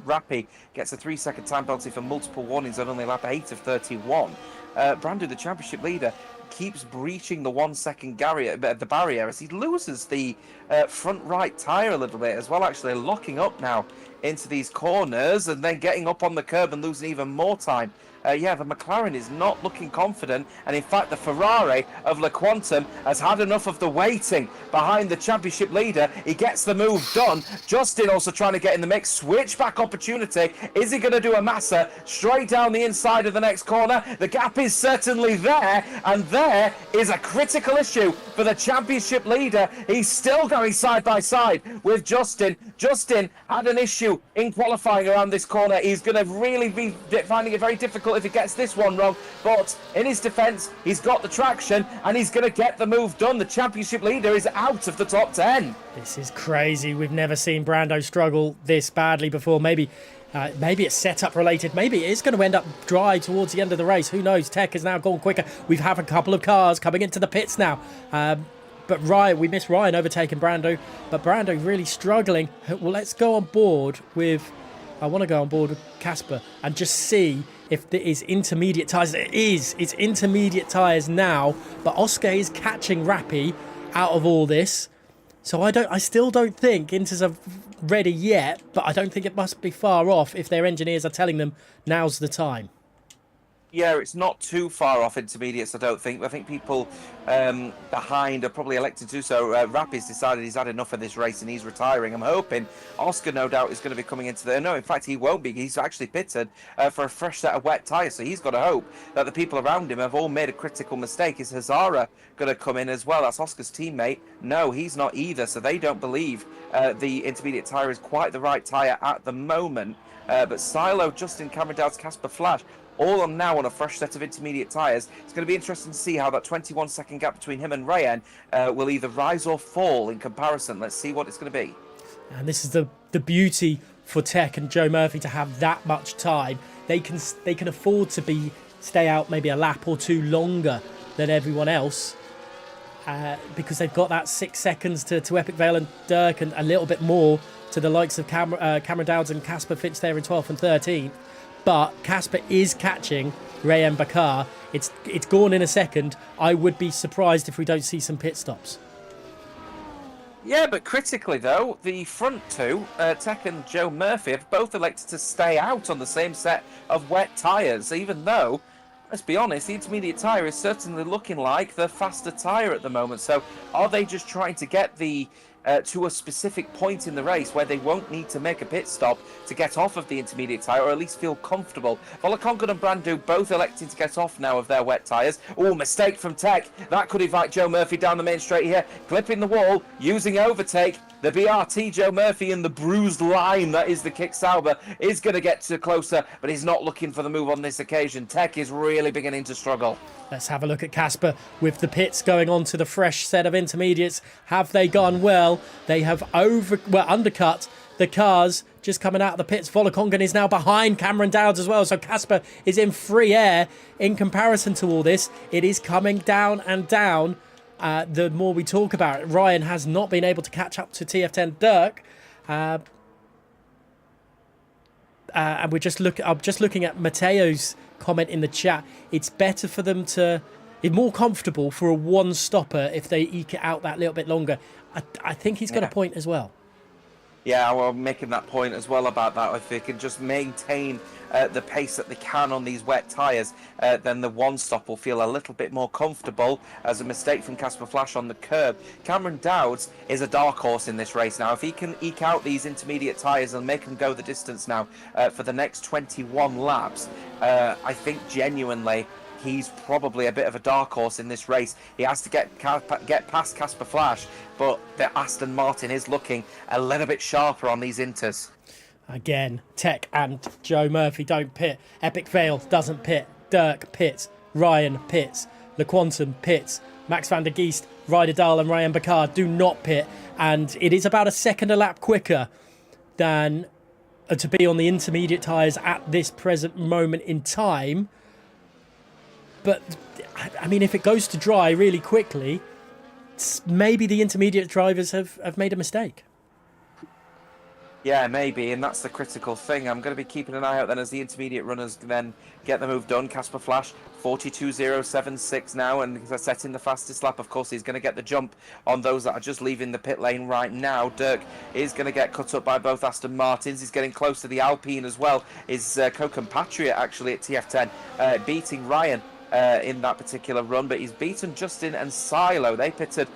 Rappi gets a 3-second time penalty for multiple warnings on only lap 8 of 31. Brandu, the championship leader, keeps breaching the 1 second barrier as he loses the front right tyre a little bit as well, actually locking up now into these corners and then getting up on the curb and losing even more time. The McLaren is not looking confident, and in fact the Ferrari of Le Quantum has had enough of the waiting behind the championship leader. He gets the move done. Justin also trying to get in the mix. Switchback opportunity. Is he going to do a Massa straight down the inside of the next corner? The gap is certainly there, and there is a critical issue for the championship leader. He's still going side by side with Justin. Justin had an issue in qualifying around this corner. He's going to really be finding it very difficult if he gets this one wrong, but in his defence, he's got the traction and he's going to get the move done. The championship leader is out of the top 10. This is crazy. We've never seen Brando struggle this badly before. Maybe it's setup related. Maybe it is going to end up dry towards the end of the race. Who knows? Tech has now gone quicker. We've had a couple of cars coming into the pits now. But we missed Ryan overtaking Brando, but Brando really struggling. Well, let's go on board with. I want to go on board with Casper and just see if there is intermediate tyres. It is. It's intermediate tyres now, but Oscar is catching Rappi out of all this. So I still don't think Inters are ready yet, but I don't think it must be far off if their engineers are telling them now's the time. Yeah, it's not too far off intermediates, I don't think. I think people behind are probably elected to do so. Rappi's decided he's had enough of this race and he's retiring. I'm hoping Oscar, no doubt, is going to be coming into there. No, in fact, he won't be. He's actually pitted for a fresh set of wet tyres, so he's got to hope that the people around him have all made a critical mistake. Is Hazara going to come in as well? That's Oscar's teammate. No, he's not either, so they don't believe the intermediate tyre is quite the right tyre at the moment. But Silo, Justin, Cameron Dowd's, Casper Flash, all on now on a fresh set of intermediate tyres. It's going to be interesting to see how that 21-second gap between him and Ryan will either rise or fall in comparison. Let's see what it's going to be. And this is the beauty for Tech and Joe Murphy, to have that much time. They can afford to stay out maybe a lap or two longer than everyone else, because they've got that 6 seconds to Epic Vale and Dirk, and a little bit more to the likes of Cameron Dowds and Casper Fitz there in 12th and 13th. But Casper is catching Rayan Bakar. It's gone in a second. I would be surprised if we don't see some pit stops. Yeah, but critically, though, the front two, Tech and Joe Murphy, have both elected to stay out on the same set of wet tyres, even though, let's be honest, the intermediate tyre is certainly looking like the faster tyre at the moment. So are they just trying to get to a specific point in the race where they won't need to make a pit stop to get off of the intermediate tyre, or at least feel comfortable? Volakongon and Brandu both electing to get off now of their wet tyres. Oh, mistake from Tech. That could invite Joe Murphy down the main straight here, clipping the wall, using overtake. The BRT Joe Murphy in the bruised line, that is the Kick Sauber, is going to get closer, but he's not looking for the move on this occasion. Tech is really beginning to struggle. Let's have a look at Casper with the pits going on to the fresh set of intermediates. Have they gone well? They have undercut the cars just coming out of the pits. Volakongon is now behind Cameron Dowds as well, so Casper is in free air in comparison to all this. It is coming down and down. The more we talk about it, Ryan has not been able to catch up to TF10 Dirk. And I'm just looking at Mateo's comment in the chat. It's better for them it's more comfortable for a one-stopper if they eke it out that little bit longer. I think he's got a point as well. Yeah, well, making that point as well about that. If they can just maintain the pace that they can on these wet tyres, then the one stop will feel a little bit more comfortable, as a mistake from Casper Flash on the curb. Cameron Dowds is a dark horse in this race now. If he can eke out these intermediate tyres and make them go the distance now for the next 21 laps, I think genuinely he's probably a bit of a dark horse in this race. He has to get past Casper Flash, but the Aston Martin is looking a little bit sharper on these inters. Again, Tech and Joe Murphy don't pit. Epic Vale doesn't pit. Dirk pits. Ryan pits. LeQuantum pits. Max van der Geest, Ryder Dahl and Rayan Bakar do not pit. And it is about a second a lap quicker than to be on the intermediate tyres at this present moment in time. But, I mean, if it goes to dry really quickly, maybe the intermediate drivers have made a mistake. Yeah, maybe, and that's the critical thing. I'm going to be keeping an eye out then as the intermediate runners then get the move done. Casper Flash, 42.076 now, and setting the fastest lap. Of course, he's going to get the jump on those that are just leaving the pit lane right now. Dirk is going to get cut up by both Aston Martins. He's getting close to the Alpine as well. His co-compatriot, actually, at TF10, beating Ryan in that particular run, but he's beaten Justin and Silo. They pitted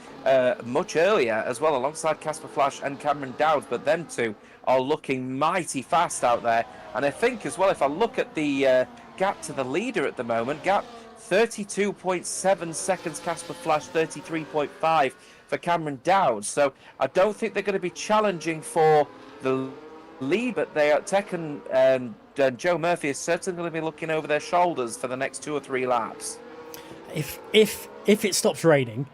much earlier as well, alongside Casper Flash and Cameron Dowd, but them two are looking mighty fast out there. And I think as well, if I look at the gap to the leader at the moment, gap 32.7 seconds Casper Flash, 33.5 for Cameron Dowd. So I don't think they're going to be challenging for the lead, but they are Tech and Joe Murphy is certainly going to be looking over their shoulders for the next 2 or 3 laps. If it stops raining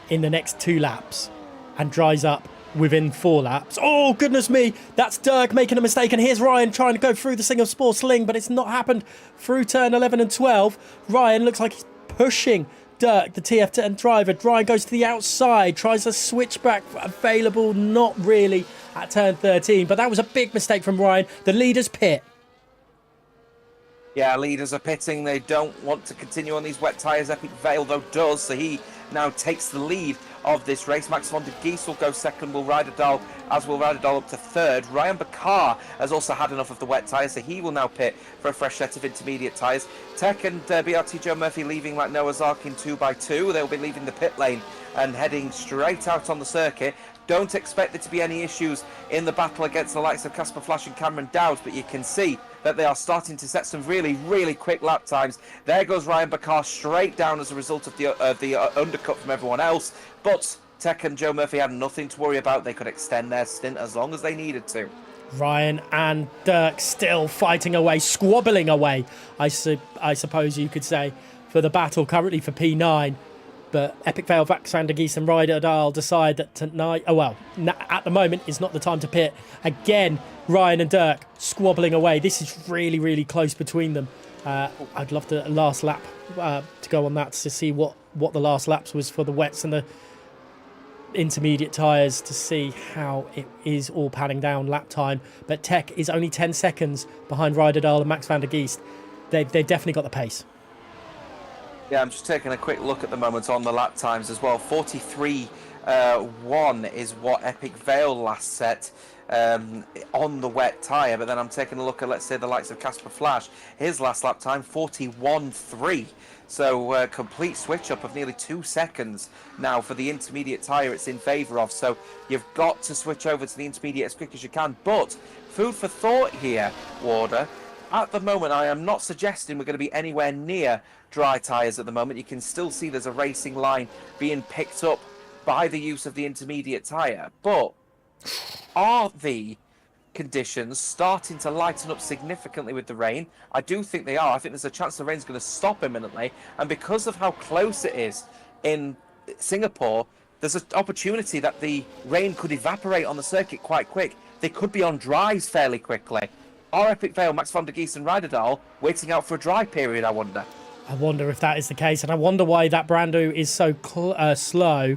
in the next 2 laps and dries up within 4 laps, oh goodness me, that's Dirk making a mistake, and here's Ryan trying to go through the Singapore Sling, but it's not happened through turn 11 and 12. Ryan looks like he's pushing Dirk, the TF10 driver. Ryan goes to the outside, tries a switchback available, not really at turn 13, but that was a big mistake from Ryan. The leaders pit. Yeah, leaders are pitting. They don't want to continue on these wet tyres. Epic Vale, though, does, so he now takes the lead of this race. Max van der Geest will go second, will Ryder Dahl, as will Ryder Dahl up to third. Rayan Bakar has also had enough of the wet tyres, so he will now pit for a fresh set of intermediate tyres. Tech and BRT Joe Murphy leaving like Noah's Ark in 2x2. They'll be leaving the pit lane and heading straight out on the circuit. Don't expect there to be any issues in the battle against the likes of Casper Flash and Cameron Dowd, but you can see that they are starting to set some really, really quick lap times. There goes Rayan Bakar straight down as a result of the undercut from everyone else. But Tech and Joe Murphy had nothing to worry about. They could extend their stint as long as they needed to. Ryan and Dirk still fighting away, squabbling away, I suppose you could say, for the battle currently for P9. But Epic Vale, Vax van der Geest and Ryder Dahl decide that tonight, at the moment is not the time to pit. Again, Ryan and Dirk squabbling away. This is really, really close between them. I'd love the last lap to go on that to see what the last laps was for the wets and the intermediate tyres, to see how it is all panning down lap time. But Tech is only 10 seconds behind Ryder Dahl and Max van der Geest. They've definitely got the pace. Yeah, I'm just taking a quick look at the moment on the lap times as well. 43.1 is what Epic Vale last set on the wet tyre. But then I'm taking a look at, let's say, the likes of Casper Flash. His last lap time, 41.3. So complete switch up of nearly 2 seconds now for the intermediate tyre it's in favour of. So you've got to switch over to the intermediate as quick as you can. But food for thought here, Warder. At the moment, I am not suggesting we're going to be anywhere near dry tyres at the moment. You can still see there's a racing line being picked up by the use of the intermediate tyre. But are the conditions starting to lighten up significantly with the rain? I do think they are. I think there's a chance the rain's going to stop imminently. And because of how close it is in Singapore, there's an opportunity that the rain could evaporate on the circuit quite quick. They could be on dries fairly quickly. Are Epic Vale, Max van der Geest and Ryder Dahl waiting out for a dry period, I wonder? I wonder if that is the case, and I wonder why that Brando is so slow.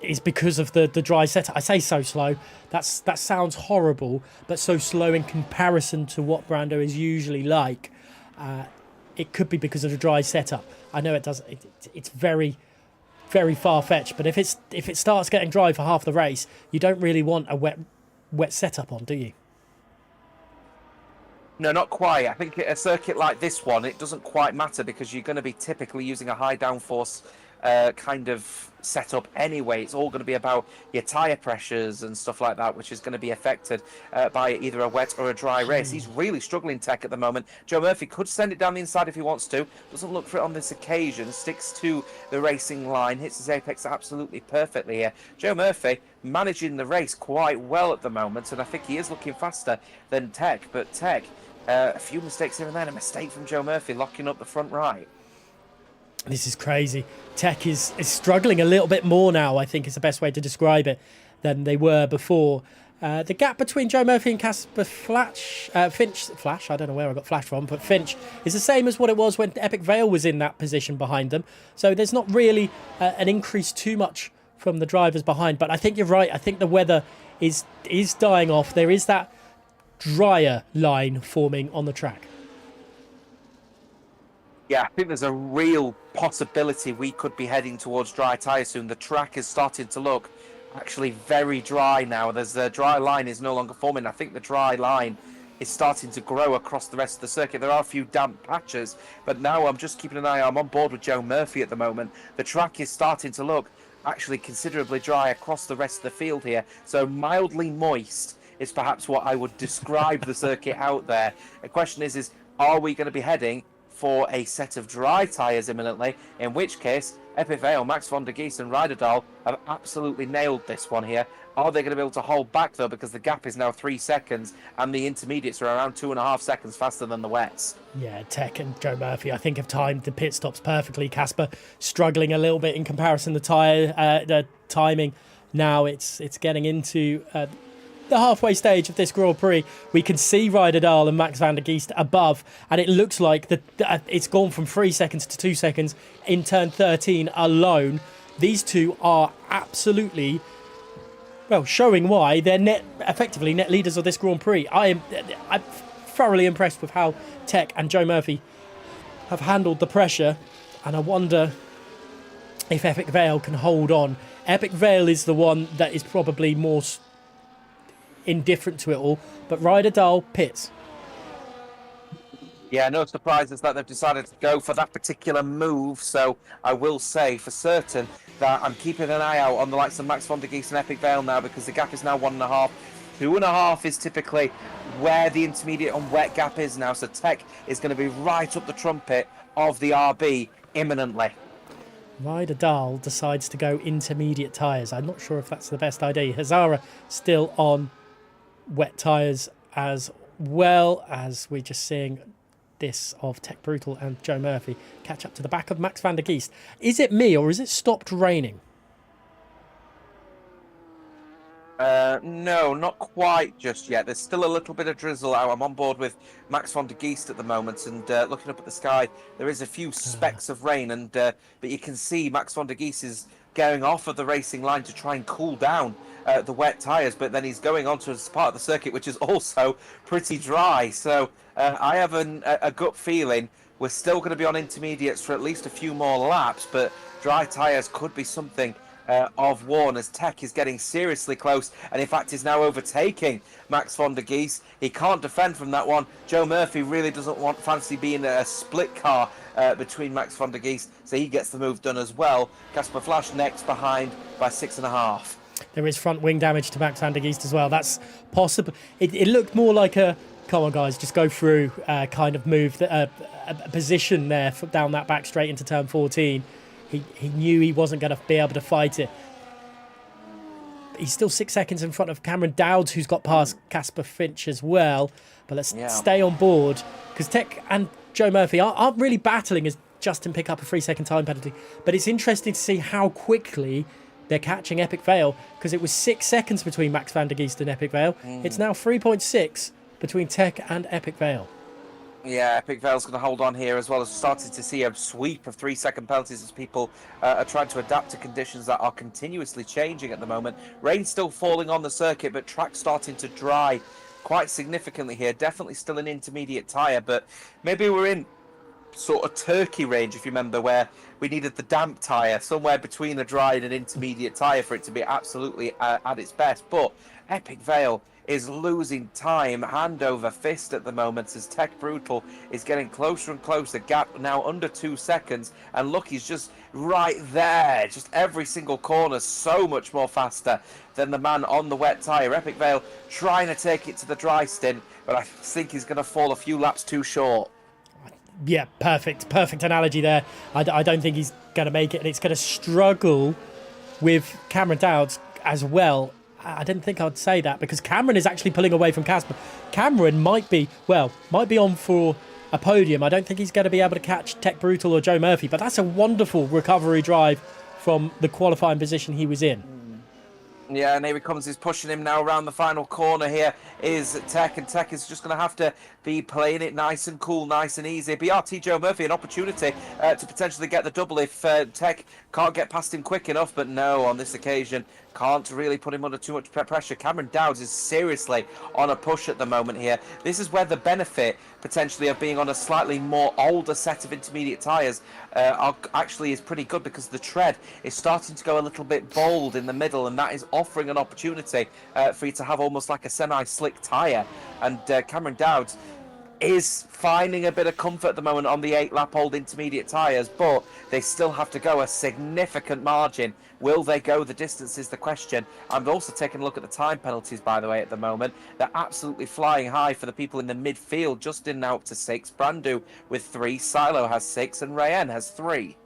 Is because of the dry setup. I say so slow. That sounds horrible, but so slow in comparison to what Brando is usually like. It could be because of the dry setup. I know it does. It's very, very far-fetched. But if it starts getting dry for half the race, you don't really want a wet setup on, do you? No, not quite. I think a circuit like this one, it doesn't quite matter because you're going to be typically using a high downforce kind of setup anyway. It's all going to be about your tyre pressures and stuff like that, which is going to be affected by either a wet or a dry race. He's really struggling, Tech, at the moment. Joe Murphy could send it down the inside if he wants to. Doesn't look for it on this occasion. Sticks to the racing line. Hits his apex absolutely perfectly here. Joe Murphy managing the race quite well at the moment, and I think he is looking faster than Tech. But Tech, a few mistakes here and there. A mistake from Joe Murphy locking up the front right. This is crazy. Tech is struggling a little bit more now, I think is the best way to describe it, than they were before. The gap between Joe Murphy and Casper Finch, I don't know where I got Flash from, but Finch is the same as what it was when Epic Vale was in that position behind them. So there's not really an increase too much from the drivers behind. But I think you're right. I think the weather is dying off. There is that drier line forming on the track. Yeah, I think there's a real possibility we could be heading towards dry tyres soon. The track is starting to look actually very dry now. There's a dry line is no longer forming. I think the dry line is starting to grow across the rest of the circuit. There are a few damp patches, but now I'm just keeping an eye. I'm on board with Joe Murphy at the moment. The track is starting to look actually considerably dry across the rest of the field here. So mildly moist is perhaps what I would describe the circuit out there. The question is are we going to be heading for a set of dry tyres imminently, in which case Epic Vale, Max van der Geest and Ryder Dahl have absolutely nailed this one here. Are they going to be able to hold back though, because the gap is now 3 seconds and the intermediates are around 2.5 seconds faster than the wets? Yeah, Tech and Joe Murphy I think have timed the pit stops perfectly. Casper struggling a little bit in comparison to the timing. Now it's getting into the halfway stage of this Grand Prix. We can see Ryder Dahl and Max van der Geest above, and it looks like it's gone from 3 seconds to 2 seconds in turn 13 alone. These two are absolutely, well, showing why they're effectively net leaders of this Grand Prix. I'm thoroughly impressed with how Tech and Joe Murphy have handled the pressure, and I wonder if Epic Vale can hold on. Epic Vale is the one that is probably more indifferent to it all, but Ryder Dahl pits. Yeah, no surprises that they've decided to go for that particular move. So I will say for certain that I'm keeping an eye out on the likes of Max van der Geest and Epic Vale now, because the gap is now 1.5. 2.5 is typically where the intermediate and wet gap is now. So Tech is going to be right up the trumpet of the RB imminently. Ryder Dahl decides to go intermediate tyres. I'm not sure if that's the best idea. Hazara still on wet tyres as well, as we're just seeing this of Tech Brutal and Joe Murphy catch up to the back of Max van der Geest. Is it me, or is it stopped raining? No, not quite just yet. There's still a little bit of drizzle out. I'm on board with Max van der Geest at the moment, and looking up at the sky, there is a few specks of rain, and but you can see Max van der Geest is going off of the racing line to try and cool down the wet tyres, but then he's going onto a part of the circuit which is also pretty dry. So I have a gut feeling we're still going to be on intermediates for at least a few more laps, but dry tyres could be something of WOR, as Tech is getting seriously close, and in fact is now overtaking Max van der Geest. He can't defend from that one. Joe Murphy really doesn't fancy being a split car between Max van der Geest, so he gets the move done as well. Casper Flash next behind by 6.5. There is front wing damage to Max van der Geest as well. That's possible. It looked more like a come on guys, just go through kind of move, a position there down that back straight into turn 14. He knew he wasn't going to be able to fight it. He's still 6 seconds in front of Cameron Dowds, who's got past Casper Finch as well. But let's stay on board, because Tech and Joe Murphy aren't really battling as Justin pick up a 3-second time penalty. But it's interesting to see how quickly they're catching Epic Vale, because it was 6 seconds between Max van der Geest and Epic Vale. It's now 3.6 between Tech and Epic Vale. Yeah, Epic Vale's going to hold on here, as well as starting to see a sweep of 3-second penalties as people are trying to adapt to conditions that are continuously changing at the moment. Rain still falling on the circuit, but track starting to dry quite significantly here. Definitely still an intermediate tyre, but maybe we're in sort of Turkey range, if you remember, where we needed the damp tyre, somewhere between a dry and an intermediate tyre for it to be absolutely at its best. But Epic Vale is losing time hand over fist at the moment, as Tech Brutal is getting closer and closer. Gap now under 2 seconds, and look, he's just right there. Just every single corner so much more faster than the man on the wet tyre. Epic Vale trying to take it to the dry stint, but I think he's going to fall a few laps too short. Yeah, perfect analogy there. I don't think he's going to make it, and it's going to struggle with Cameron Dowds as well. I didn't think I'd say that, because Cameron is actually pulling away from Casper. Cameron might be on for a podium. I don't think he's going to be able to catch Tech Brutal or Joe Murphy, but that's a wonderful recovery drive from the qualifying position he was in. Yeah, and here he comes. He's pushing him now around the final corner. Here is Tech, and Tech is just going to have to be playing it nice and cool, nice and easy. BRT Joe Murphy, an opportunity to potentially get the double if Tech can't get past him quick enough, but no, on this occasion, can't really put him under too much pressure. Cameron Dowds is seriously on a push at the moment here. This is where the benefit potentially of being on a slightly more older set of intermediate tyres actually is pretty good, because the tread is starting to go a little bit bold in the middle, and that is offering an opportunity for you to have almost like a semi-slick tyre. And Cameron Dowds is finding a bit of comfort at the moment on the 8-lap-old intermediate tyres, but they still have to go a significant margin. Will they go the distance is the question. I'm also taking a look at the time penalties, by the way, at the moment. They're absolutely flying high for the people in the midfield. Justin now up to 6, Brandu with 3, Silo has 6, and Rayen has 3.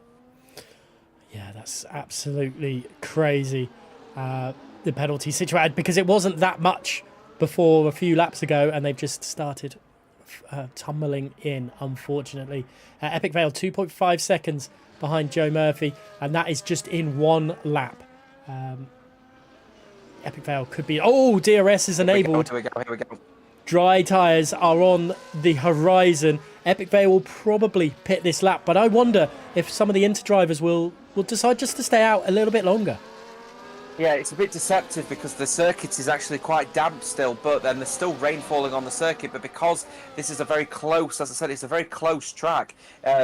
Yeah, that's absolutely crazy, the penalty situation, because it wasn't that much before a few laps ago, and they've just started tumbling in, unfortunately. Epic Vale 2.5 seconds behind Joe Murphy, and that is just in one lap. Epic Vale could be... Oh, DRS is enabled. Here we go. Dry tyres are on the horizon. Epic Vale will probably pit this lap, but I wonder if some of the Inter drivers will decide just to stay out a little bit longer. Yeah, it's a bit deceptive because the circuit is actually quite damp still, but then there's still rain falling on the circuit. But because this is a very close, as I said, it's a very close track,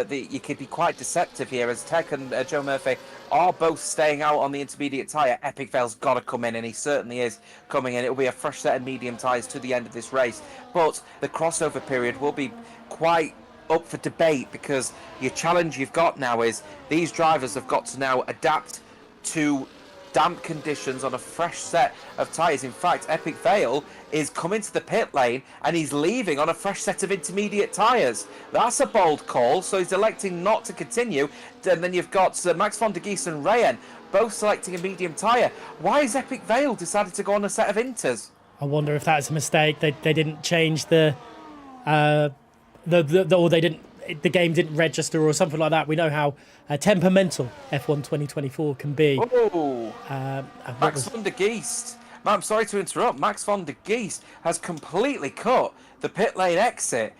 you could be quite deceptive here, as Tech and Joe Murphy are both staying out on the intermediate tyre. Epic Vale's got to come in, and he certainly is coming in. It will be a fresh set of medium tyres to the end of this race. But the crossover period will be quite up for debate, because your challenge you've got now is these drivers have got to now adapt to damp conditions on a fresh set of tyres. In fact, Epic Vale is coming to the pit lane and he's leaving on a fresh set of intermediate tyres. That's a bold call, so he's electing not to continue. And then you've got Max van der Geest and Rayen both selecting a medium tyre. Why has Epic Vale decided to go on a set of Inters? I wonder if that's a mistake. They didn't change the or they didn't. The game didn't register or something like that. We know how temperamental F1 2024 can be. Oh, What Max was van der Geest. I'm sorry to interrupt. Max van der Geest has completely cut the pit lane exit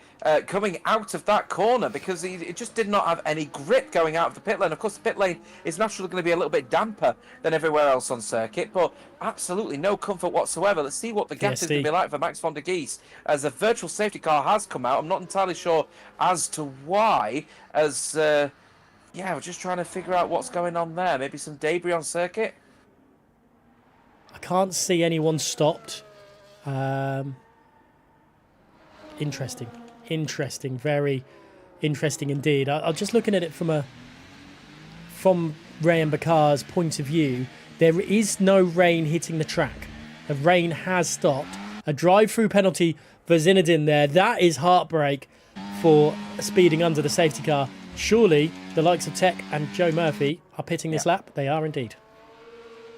coming out of that corner because he just did not have any grip going out of the pit lane. Of course, the pit lane is naturally going to be a little bit damper than everywhere else on circuit, but absolutely no comfort whatsoever. Let's see what the gap is going to be like for Max van der Geest as a virtual safety car has come out. I'm not entirely sure as to why, as yeah, we're just trying to figure out what's going on there. Maybe some debris on circuit. I can't see anyone stopped. Interesting, very interesting indeed. I'm just looking at it from Ray and Bakar's point of view. There is no rain hitting the track. The rain has stopped. A drive-through penalty for Zinedine there. That is heartbreak for speeding under the safety car. Surely the likes of Tech and Joe Murphy are pitting this lap. They are indeed.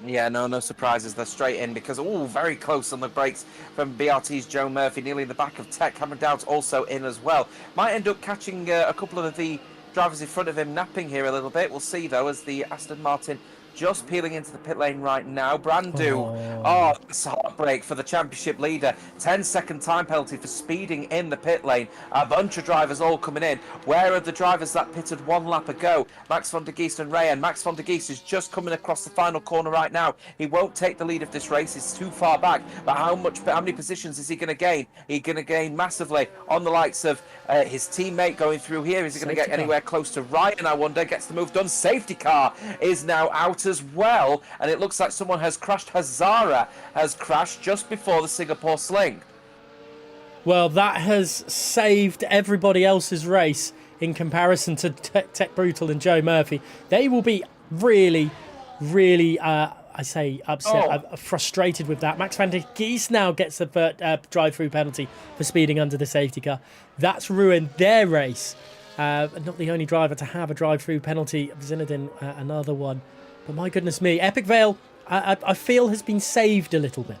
Yeah, no surprises. They're straight in because, very close on the brakes from BRT's Joe Murphy, nearly in the back of Tech. Cameron Dowd's also in as well. Might end up catching a couple of the drivers in front of him napping here a little bit. We'll see, though, as the Aston Martin just peeling into the pit lane right now. Brandu, it's a heartbreak for the championship leader. 10-second time penalty for speeding in the pit lane. A bunch of drivers all coming in. Where are the drivers that pitted one lap ago? Max van der Geest and Rayan. Max van der Geest is just coming across the final corner right now. He won't take the lead of this race. He's too far back. But how many positions is he going to gain? He's going to gain massively on the likes of his teammate going through here. Is he going to get anywhere close to Ryan, I wonder? Gets the move done. Safety car is now out as well, and it looks like someone has crashed. Hazara has crashed just before the Singapore Sling. Well, that has saved everybody else's race in comparison to Tech Brutal and Joe Murphy. They will be really, really, upset, frustrated with that. Max van der Geest now gets a drive-through penalty for speeding under the safety car. That's ruined their race. Not the only driver to have a drive-through penalty. Zinedine, another one. But my goodness me, Epic Vale, I feel, has been saved a little bit.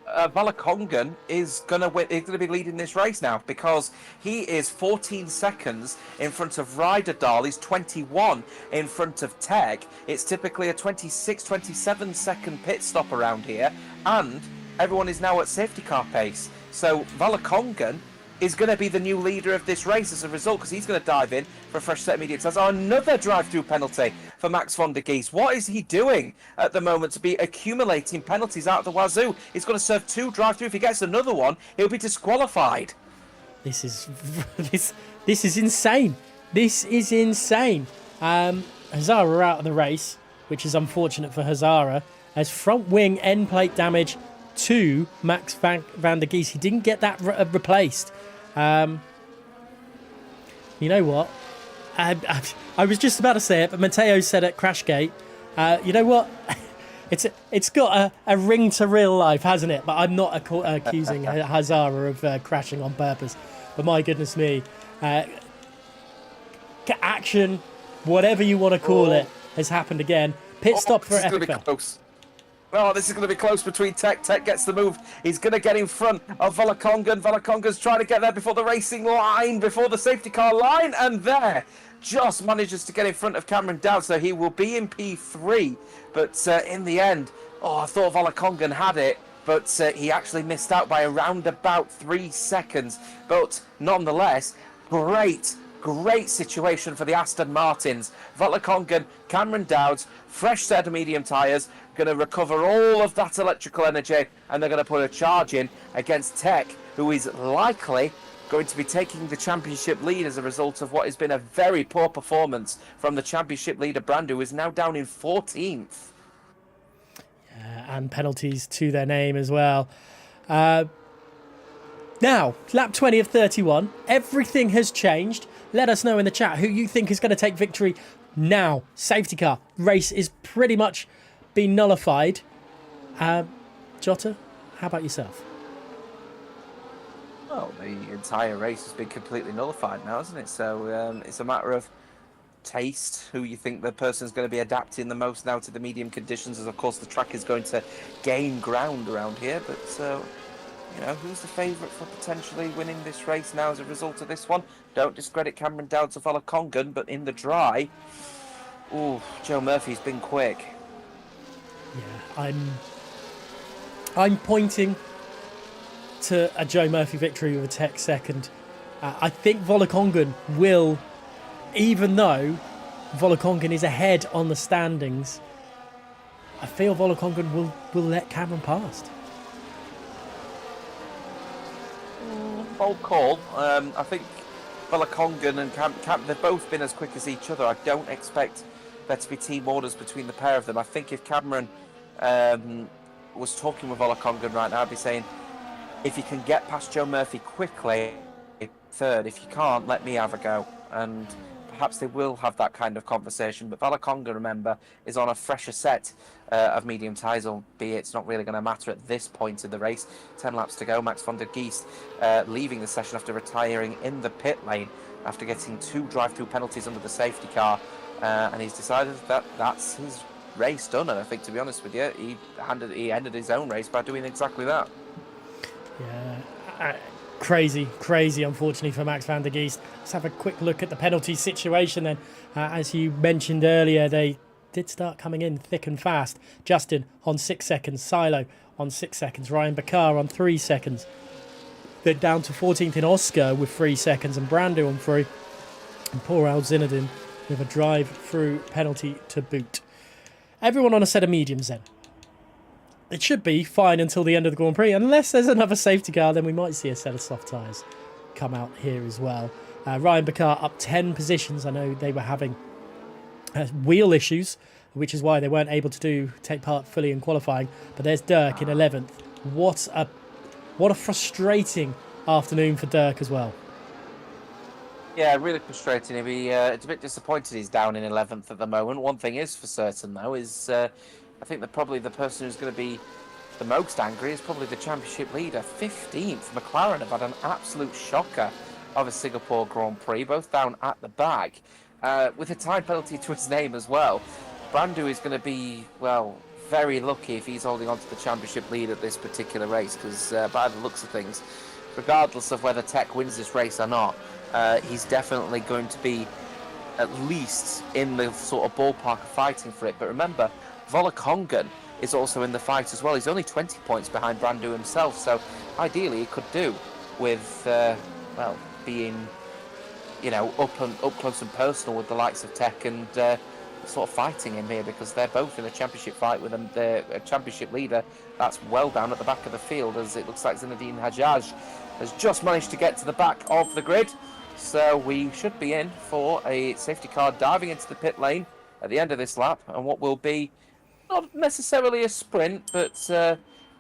Valakongan is going to be leading this race now because he is 14 seconds in front of Ryder Dahl. He's 21 in front of Tech. It's typically a 26, 27 second pit stop around here, and everyone is now at safety car pace. So Valakongan is going to be the new leader of this race as a result, because he's going to dive in for a fresh set of medium tires. Another drive-through penalty for Max van der Geest. What is he doing at the moment to be accumulating penalties out of the wazoo? He's going to serve 2 drive-through. If he gets another one, he'll be disqualified. This is insane. This is insane. Hazara out of the race, which is unfortunate for Hazara, as front wing end plate damage to Max van der Geest. He didn't get that replaced. You know what? I was just about to say it, but Matteo said at Crashgate, you know what? It's got a ring to real life, hasn't it? But I'm not accusing Hazara of crashing on purpose. But my goodness me. Action, whatever you want to call it, has happened again. Pit stop for Epic Vale. Oh, this is going to be close between Tech. Tech gets the move. He's going to get in front of Valakongan. Valakongan's trying to get there before the racing line, before the safety car line, and there just manages to get in front of Cameron Dowd, so he will be in P3. But in the end, I thought Valakongan had it, but he actually missed out by around about 3 seconds. But nonetheless, great situation for the Aston Martins. Valakongan, Cameron Dowds, fresh set of medium tyres, going to recover all of that electrical energy, and they're going to put a charge in against Tech, who is likely going to be taking the championship lead as a result of what has been a very poor performance from the championship leader Brandu, who is now down in 14th. And penalties to their name as well. Now, lap 20 of 31. Everything has changed. Let us know in the chat who you think is going to take victory now. Safety car race is pretty much been nullified. Jota, how about yourself? Well, the entire race has been completely nullified now, hasn't it? So it's a matter of taste who you think the person's going to be adapting the most now to the medium conditions, as of course the track is going to gain ground around here. But who's the favourite for potentially winning this race now as a result of this one? Don't discredit Cameron Dowds of Volkongen, but in the dry, Joe Murphy's been quick. Yeah, I'm pointing to a Joe Murphy victory with a Tech second. I think Volkongen will, even though Volkongen is ahead on the standings, I feel Volkongen will let Cameron past. Bold call. I think Volkongen and Cam, they've both been as quick as each other. I don't expect there to be team orders between the pair of them. I think if Cameron was talking with Volkongen right now, I'd be saying, if you can get past Joe Murphy quickly, third. If you can't, let me have a go. And perhaps they will have that kind of conversation. But Volkongen, remember, is on a fresher set of medium tyres, albeit it's not really going to matter at this point in the race. 10 laps to go. Max van der Geest leaving the session after retiring in the pit lane after getting 2 drive-through penalties under the safety car. And he's decided that that's his race done. And I think, to be honest with you, he ended his own race by doing exactly that. Yeah. Crazy, unfortunately, for Max van der Geest. Let's have a quick look at the penalty situation then. As you mentioned earlier, they did start coming in thick and fast. Justin on 6 seconds, Silo on 6 seconds, Ryan Bakar on 3 seconds. Then down to 14th in Oscar with 3 seconds, and Brando on 3. And poor Al Zinedine with a drive-through penalty to boot. Everyone on a set of mediums then. It should be fine until the end of the Grand Prix. Unless there's another safety car, then we might see a set of soft tyres come out here as well. Ryan Bakar up 10 positions. I know they were having wheel issues, which is why they weren't able to take part fully in qualifying. But there's Dirk in 11th. What a frustrating afternoon for Dirk as well. Yeah, really frustrating. It's a bit disappointed he's down in 11th at the moment. One thing is for certain, though, is I think that probably the person who's going to be the most angry is probably the championship leader. 15th, McLaren have had an absolute shocker of a Singapore Grand Prix, both down at the back, with a time penalty to his name as well. Brando is going to be, well, very lucky if he's holding on to the championship lead at this particular race, because by the looks of things, regardless of whether Tech wins this race or not, he's definitely going to be at least in the sort of ballpark of fighting for it. But remember, Volkongen is also in the fight as well. He's only 20 points behind Brando himself, so ideally he could do with being up close and personal with the likes of Tech and sort of fighting him here, because they're both in a championship fight with them. They're a championship leader that's well down at the back of the field, as it looks like Zinedine Hajjaj has just managed to get to the back of the grid. So we should be in for a safety car diving into the pit lane at the end of this lap, and what will be not necessarily a sprint, but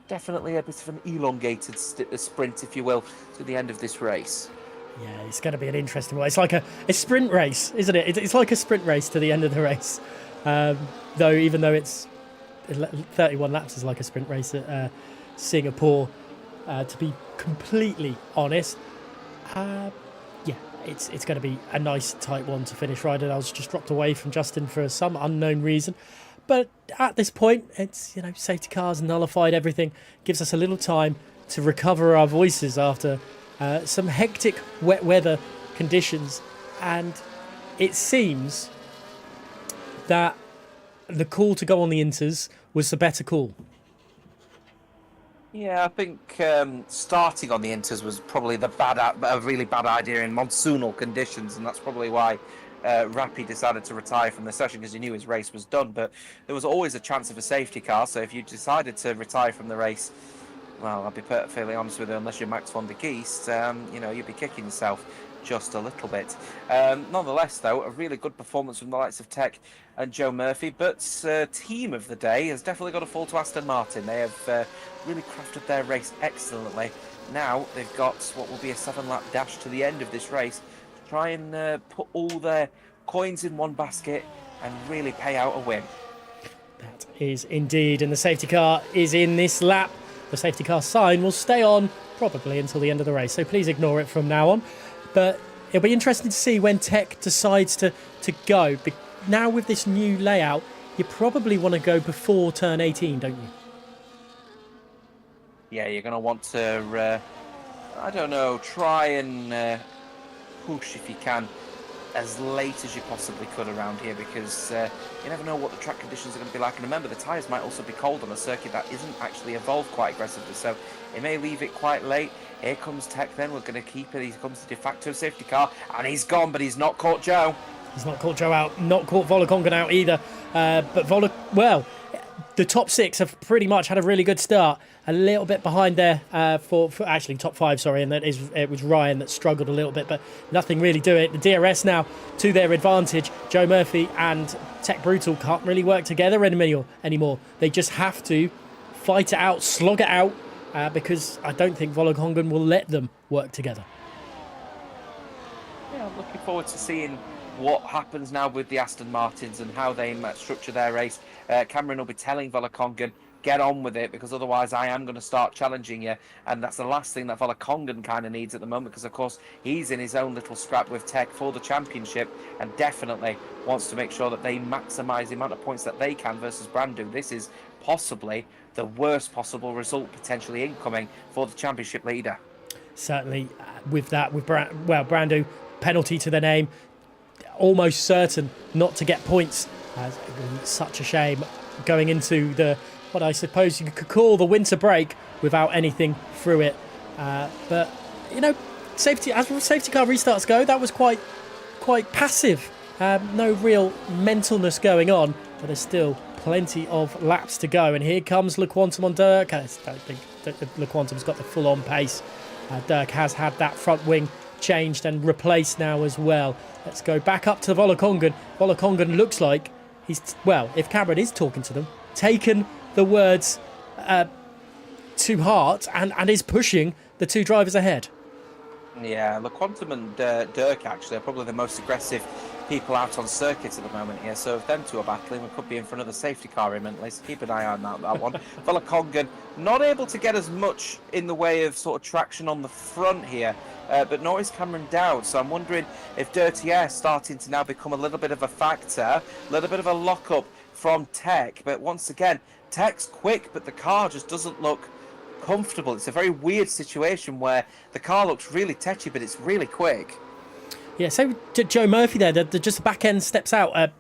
definitely a bit of an elongated sprint, if you will, to the end of this race. Yeah, it's going to be an interesting one. It's like a sprint race, isn't it? It's like a sprint race to the end of the race. Even though it's 31 laps is like a sprint race at Singapore, to be completely honest. It's going to be a nice tight one to finish. Ryder Dow's just dropped away from Justin for some unknown reason. But at this point, it's, safety cars nullified everything. Gives us a little time to recover our voices after some hectic wet weather conditions. And it seems that the call to go on the Inters was the better call. Yeah, I think starting on the Inters was probably a really bad idea in monsoonal conditions, and that's probably why Rappi decided to retire from the session, because he knew his race was done. But there was always a chance of a safety car, so if you decided to retire from the race, well, I'll be perfectly honest with you, unless you're Max van der Geest, you'd be kicking yourself just a little bit. Nonetheless, though, a really good performance from the likes of Tech and Joe Murphy, but team of the day has definitely got to fall to Aston Martin. They have really crafted their race excellently. Now they've got what will be a 7-lap dash to the end of this race to try and put all their coins in one basket and really pay out a win. That is indeed, and the safety car is in this lap. The safety car sign will stay on probably until the end of the race, so please ignore it from now on. But it'll be interesting to see when Tech decides to go. Now with this new layout, you probably want to go before turn 18, don't you? Yeah, you're going to want to, I don't know, try and push if you can as late as you possibly could around here, because you never know what the track conditions are going to be like. And remember, the tyres might also be cold on a circuit that isn't actually evolved quite aggressively, so it may leave it quite late. Here comes Tech then, we're going to keep it. Here comes the de facto safety car, and he's gone, but he's not caught Joe. He's not caught Joe out, not caught Volakongan out either. But the top 6 have pretty much had a really good start. A little bit behind there for actually top 5, sorry, and it was Ryan that struggled a little bit, but nothing really do it. The DRS now to their advantage. Joe Murphy and Tech Brutal can't really work together anymore. They just have to fight it out, slog it out, because I don't think Volakongan will let them work together. Yeah, I'm looking forward to seeing what happens now with the Aston Martins and how they structure their race. Cameron will be telling Volakongan, get on with it, because otherwise I am going to start challenging you. And that's the last thing that Volakongan kind of needs at the moment, because of course he's in his own little scrap with Tech for the championship and definitely wants to make sure that they maximise the amount of points that they can versus Brandu. This is possibly the worst possible result potentially incoming for the championship leader. Certainly, with Brandu, penalty to the name, almost certain not to get points. Such a shame going into what I suppose you could call the winter break without anything through it. But safety car restarts go, that was quite passive. No real mentalness going on, but there's still plenty of laps to go. And here comes LeQuantum on Dirk. I don't think LeQuantum's got the full-on pace. Dirk has had that front wing changed and replaced now as well. Let's go back up to Volakongan. Volakongan looks like if Cameron is talking to them, taken the words to heart and is pushing the 2 drivers ahead. Yeah, LeQuantum and Dirk actually are probably the most aggressive people out on circuit at the moment here. So if them 2 are battling, we could be in for another safety car imminently. So keep an eye on that one. Volakongan not able to get as much in the way of sort of traction on the front here, but nor is Cameron Dowd. So I'm wondering if Dirty Air starting to now become a little bit of a factor, a little bit of a lock-up from Tech. But once again, Tech's quick, but the car just doesn't look comfortable. It's a very weird situation where the car looks really tetchy, but it's really quick. Yeah, so Joe Murphy there, just the back end steps out.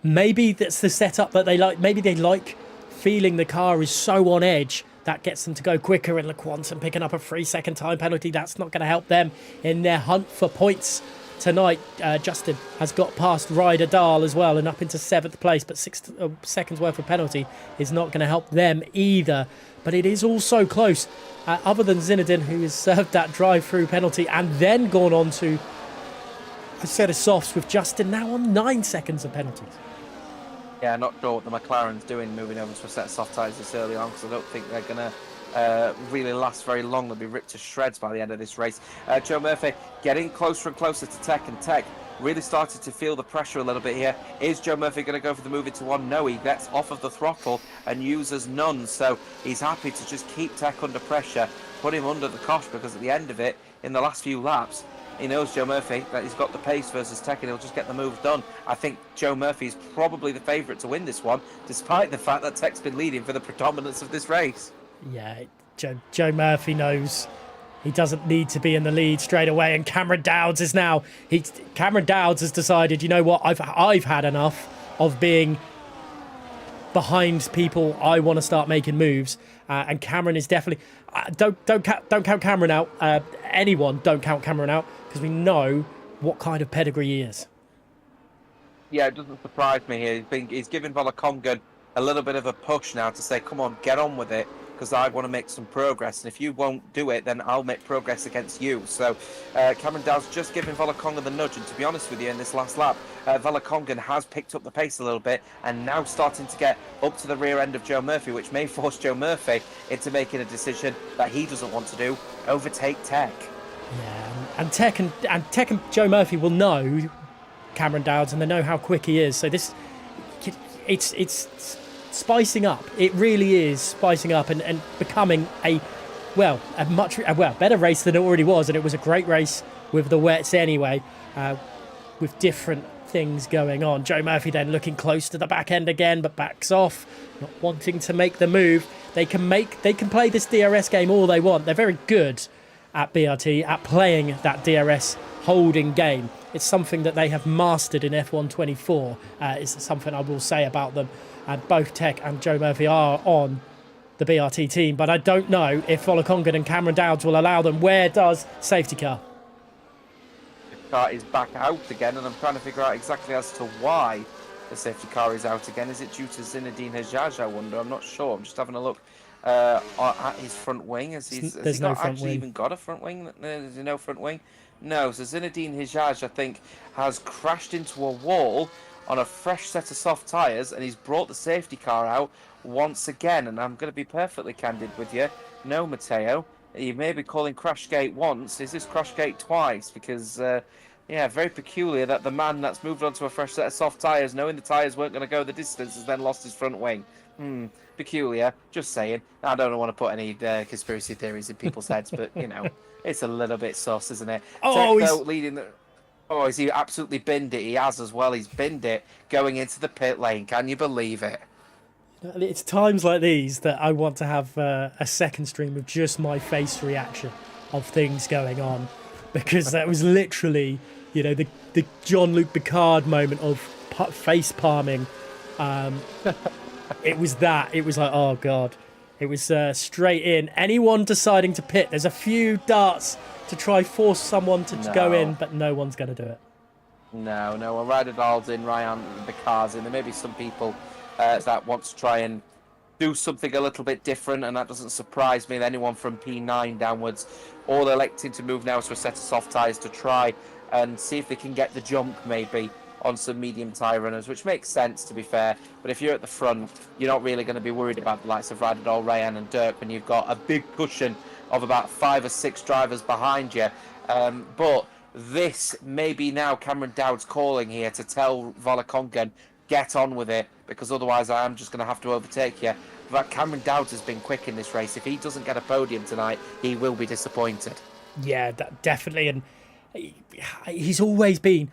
Maybe that's the setup that they like. Maybe they like feeling the car is so on edge that gets them to go quicker. And LeQuantum picking up a 3-second time penalty, that's not going to help them in their hunt for points tonight. Justin has got past Ryder Dahl as well and up into 7th place, but 6 seconds worth of penalty is not going to help them either. But it is also close. Other than Zinedine, who has served that drive-through penalty and then gone on to a set of softs, with Justin now on 9 seconds of penalties. Yeah, not sure what the McLaren's doing moving over to a set of soft tyres this early on, because I don't think they're going to really last very long. They'll be ripped to shreds by the end of this race. Joe Murphy getting closer and closer to Tech, and Tech really started to feel the pressure a little bit here. Is Joe Murphy going to go for the move into 1? No, he gets off of the throttle and uses none. So he's happy to just keep Tech under pressure, put him under the cosh, because at the end of it, in the last few laps, he knows, Joe Murphy, that he's got the pace versus Tech and he'll just get the move done. I think Joe Murphy is probably the favourite to win this one, despite the fact that Tech's been leading for the predominance of this race. Yeah, Joe Murphy knows he doesn't need to be in the lead straight away, and Cameron Dowds is now. Cameron Dowds has decided, you know what, I've had enough of being behind people. I want to start making moves, and Cameron is definitely. Don't count Cameron out. Anyone, don't count Cameron out, because we know what kind of pedigree he is. Yeah, it doesn't surprise me here. He's giving Volakongan a little bit of a push now to say, come on, get on with it, because I want to make some progress, and if you won't do it, then I'll make progress against you. So Cameron Dow's just giving Volakongan the nudge, and to be honest with you, in this last lap, Volakongan has picked up the pace a little bit and now starting to get up to the rear end of Joe Murphy, which may force Joe Murphy into making a decision that he doesn't want to do: overtake Tech. Yeah, and Tech and Joe Murphy will know Cameron Dowds, and they know how quick he is. So it's spicing up. It really is spicing up and becoming a much better race than it already was. And it was a great race with the wets anyway, with different things going on. Joe Murphy then looking close to the back end again, but backs off, not wanting to make the move. They can play this DRS game all they want. They're very good at BRT at playing that DRS holding game. It's something that they have mastered in F1 24. It's something I will say about them. And both Tech and Joe Murphy are on the BRT team, but I don't know if Volakongan and Cameron Dowds will allow them. Where does safety car? The car is back out again, and I'm trying to figure out exactly as to why the safety car is out again. Is it due to Zinedine Hajjaj, I wonder? I'm not sure. I'm just having a look at his front wing. Has he not actually even got a front wing? There's no front wing? No, so Zinedine Hajjaj, I think, has crashed into a wall on a fresh set of soft tyres, and he's brought the safety car out once again. And I'm going to be perfectly candid with you. No, Matteo, you may be calling Crashgate once. Is this Crashgate twice? Because, yeah, very peculiar that the man that's moved onto a fresh set of soft tyres, knowing the tyres weren't going to go the distance, has then lost his front wing. Peculiar. Just saying. I don't want to put any conspiracy theories in people's heads, but, you know, it's a little bit sus, isn't it? Oh, Tech, though, leading the... Oh, has he absolutely binned it? He has as well. He's binned it going into the pit lane. Can you believe it? It's times like these that I want to have a second stream of just my face reaction of things going on, because that was literally, you know, the Jean-Luc Picard moment of face palming. It was that. It was like, oh God. It was straight in. Anyone deciding to pit, there's a few darts to try force someone to go in, but no one's going to do it. No. Well, Ryderdal's in, Ryan Picard's in. There may be some people that want to try and do something a little bit different, and that doesn't surprise me. Anyone from P9 downwards, all electing to move now to a set of soft tyres to try and see if they can get the jump maybe on some medium tyre runners, which makes sense, to be fair. But if you're at the front, you're not really going to be worried about the likes of Ryderdal, Ryan and Dirk when you've got a big cushion of about 5 or 6 drivers behind you. But this may be now Cameron Dowd's calling here to tell Volakongan, get on with it, because otherwise I am just going to have to overtake you. But Cameron Dowd has been quick in this race. If he doesn't get a podium tonight, he will be disappointed. Yeah, definitely. And he's always been,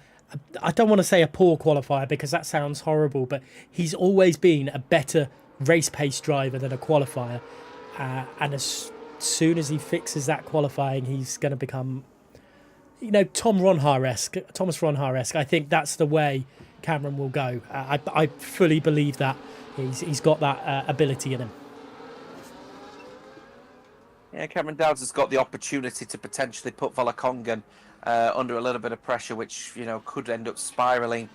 I don't want to say a poor qualifier because that sounds horrible, but he's always been a better race pace driver than a qualifier. And as soon as he fixes that qualifying, he's going to become, you know, Thomas Ronhaar-esque. I think that's the way Cameron will go. I fully believe that he's got that ability in him. Yeah, Cameron Dowds has got the opportunity to potentially put Volakongan under a little bit of pressure, which, you know, could end up spiralling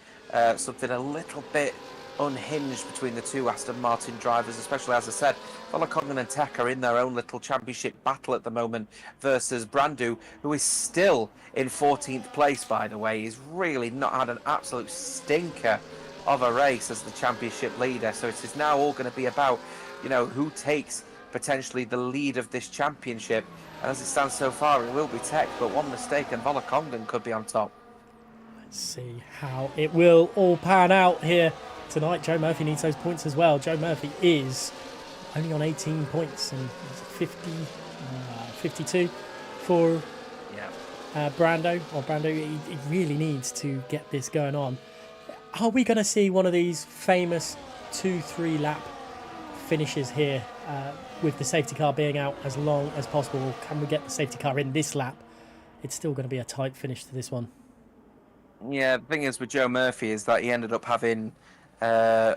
something a little bit unhinged between the two Aston Martin drivers, especially, as I said, Volakongan and Tech are in their own little championship battle at the moment versus Brandu, who is still in 14th place, by the way. He's really not had an absolute stinker of a race as the championship leader. So it is now all going to be about, you know, who takes potentially the lead of this championship. And as it stands so far, it will be Tech, but one mistake and Volakongan could be on top. Let's see how it will all pan out here tonight. Joe Murphy needs those points as well. Joe Murphy is only on 18 points and 52 for Brando. He really needs to get this going on. Are we going to see one of these famous 2-3 lap finishes here with the safety car being out as long as possible? Or can we get the safety car in this lap? It's still going to be a tight finish to this one. Yeah, the thing is with Joe Murphy is that he ended up having a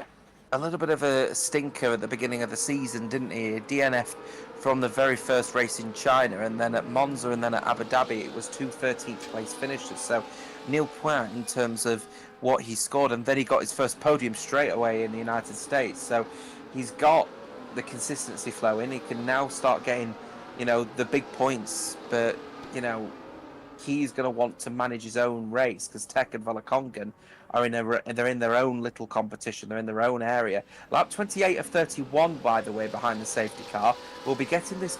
little bit of a stinker at the beginning of the season, didn't he? He DNF'd from the very first race in China, and then at Monza and then at Abu Dhabi, it was 2 13th place finishes. So nil point in terms of what he scored, and then he got his first podium straight away in the United States. So he's got the consistency flowing. He can now start getting, you know, the big points, but, you know, he's going to want to manage his own race because Tech and Volakongan are they're in their own little competition. They're in their own area. Lap 28 of 31, by the way, behind the safety car. We'll be getting this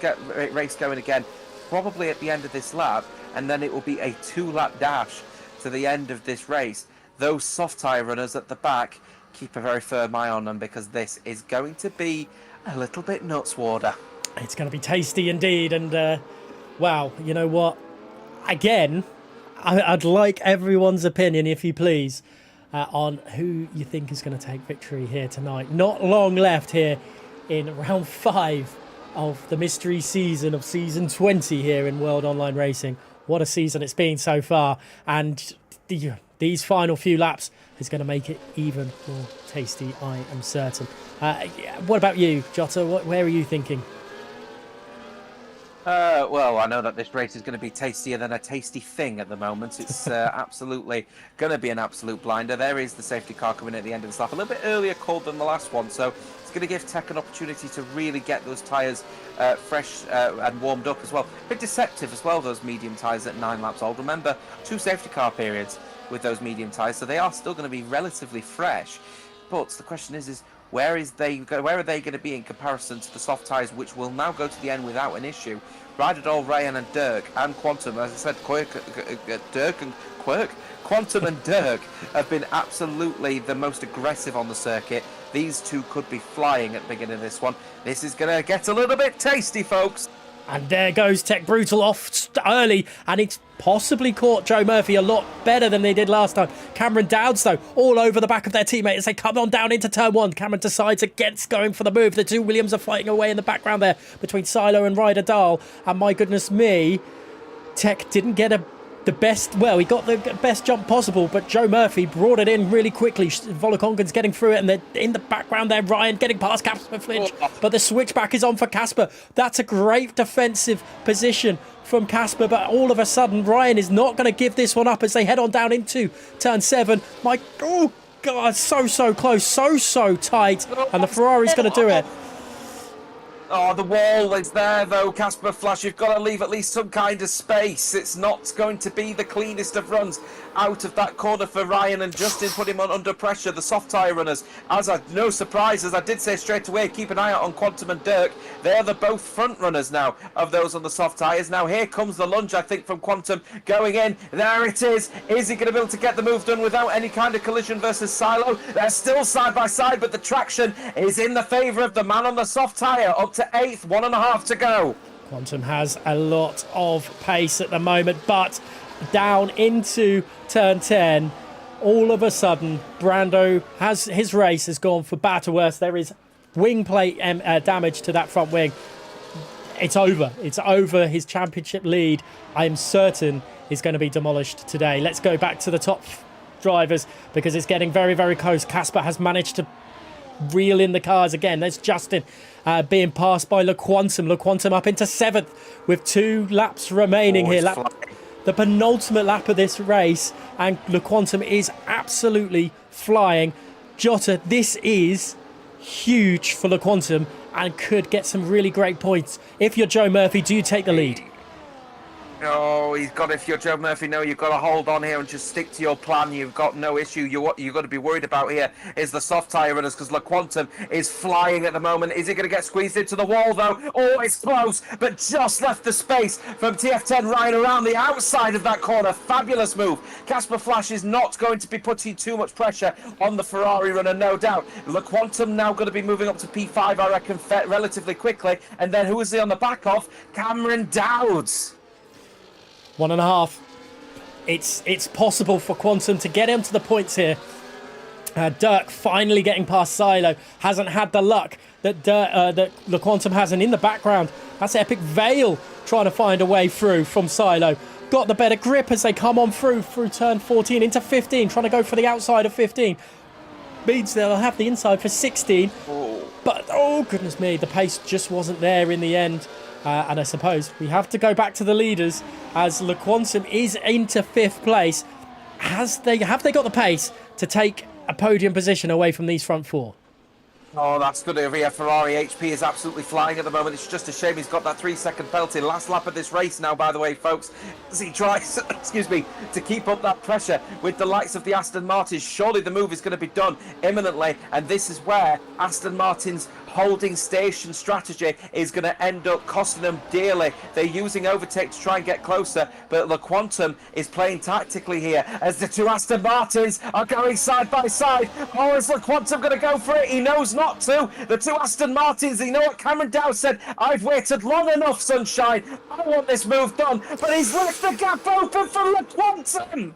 race going again probably at the end of this lap, and then it will be a 2-lap dash to the end of this race. Those soft tyre runners at the back, keep a very firm eye on them because this is going to be a little bit nuts, Warder. It's going to be tasty indeed, and wow, you know what? Again, I'd like everyone's opinion, if you please, on who you think is going to take victory here tonight. Not long left here in round 5 of the mystery season of season 20 here in World Online Racing. What a season it's been so far. And these final few laps is going to make it even more tasty, I am certain. What about you, Jota? Where are you thinking? Well, I know that this race is going to be tastier than a tasty thing at the moment. It's absolutely going to be an absolute blinder. There is the safety car coming at the end of this lap, a little bit earlier called than the last one, so it's going to give Tech an opportunity to really get those tyres fresh and warmed up as well. A bit deceptive as well, those medium tyres at 9 laps old. Remember, 2 safety car periods with those medium tyres, so they are still going to be relatively fresh. But the question is where are they going to be in comparison to the soft tyres, which will now go to the end without an issue? Rydell, Ryan and Dirk and Quantum, as I said, Quantum and Dirk have been absolutely the most aggressive on the circuit. These two could be flying at the beginning of this one. This is going to get a little bit tasty, folks. And there goes Tech Brutal off early, and it's possibly caught Joe Murphy a lot better than they did last time. Cameron Dowds, though, all over the back of their teammate as they come on down into turn 1. Cameron decides against going for the move. The two Williams are fighting away in the background there between Silo and Ryder Dahl. And my goodness me, Tech didn't get the best, well, he got the best jump possible, but Joe Murphy brought it in really quickly. Volokongan's getting through it, and they're in the background there. Ryan getting past Casper Flinch, but the switchback is on for Casper. That's a great defensive position from Casper, but all of a sudden, Ryan is not going to give this one up as they head on down into turn 7. Oh God, so close, so tight, and the Ferrari's going to do it. Oh, the wall is there, though, Casper Flash. You've got to leave at least some kind of space. It's not going to be the cleanest of runs out of that corner for Ryan, and Justin put him under pressure. The soft tyre runners, no surprise, as I did say straight away, keep an eye out on Quantum and Dirk. They're the both front runners now of those on the soft tyres. Now here comes the lunge, I think, from Quantum going in. There it is. Is he going to be able to get the move done without any kind of collision versus Silo? They're still side by side, but the traction is in the favour of the man on the soft tyre. Up to 8th, 1.5 to go. Quantum has a lot of pace at the moment, but down into turn 10, all of a sudden, Brando his race has gone for better worse. There is wing plate damage to that front wing. It's over. It's over. His championship lead, I am certain, is going to be demolished today. Let's go back to the top drivers because it's getting very close. Casper has managed to reel in the cars again. There's Justin being passed by LeQuantum. LeQuantum up into 7th with 2 laps remaining here. The penultimate lap of this race, and LeQuantum is absolutely flying. Jota, this is huge for LeQuantum and could get some really great points. If you're Joe Murphy, do you take the lead? Oh, he's got, if you're Joe Murphy, no, you've got to hold on here and just stick to your plan. You've got no issue. You've got to be worried about here is the soft tyre runners, because LeQuantum is flying at the moment. Is he going to get squeezed into the wall, though? Oh, it's close, but just left the space from TF10 Ryan around the outside of that corner. Fabulous move. Casper Flash is not going to be putting too much pressure on the Ferrari runner, no doubt. LeQuantum now going to be moving up to P5, I reckon, relatively quickly. And then who is he on the back of? Cameron Dowds. 1.5. It's possible for Quantum to get him to the points here. Dirk finally getting past Silo. Hasn't had the luck that the Quantum has. And in the background, that's Epic Vale trying to find a way through from Silo. Got the better grip as they come on through turn 14 into 15. Trying to go for the outside of 15. Means they'll have the inside for 16. But, oh, goodness me, the pace just wasn't there in the end. And I suppose we have to go back to the leaders as LeQuantum is into 5th place. Have they got the pace to take a podium position away from these front 4? Oh, that's good over here. Ferrari HP is absolutely flying at the moment. It's just a shame he's got that 3-second penalty. Last lap of this race now, by the way, folks. As he tries, excuse me, to keep up that pressure with the likes of the Aston Martins. Surely the move is going to be done imminently. And this is where Aston Martin's holding station strategy is going to end up costing them dearly. They're using overtake to try and get closer, but LeQuantum is playing tactically here as the two Aston Martins are going side by side. Oh, is LeQuantum going to go for it? He knows not to. The two Aston Martins, you know what Cameron Dow said? I've waited long enough, Sunshine. I want this move done, but he's left the gap open for LeQuantum.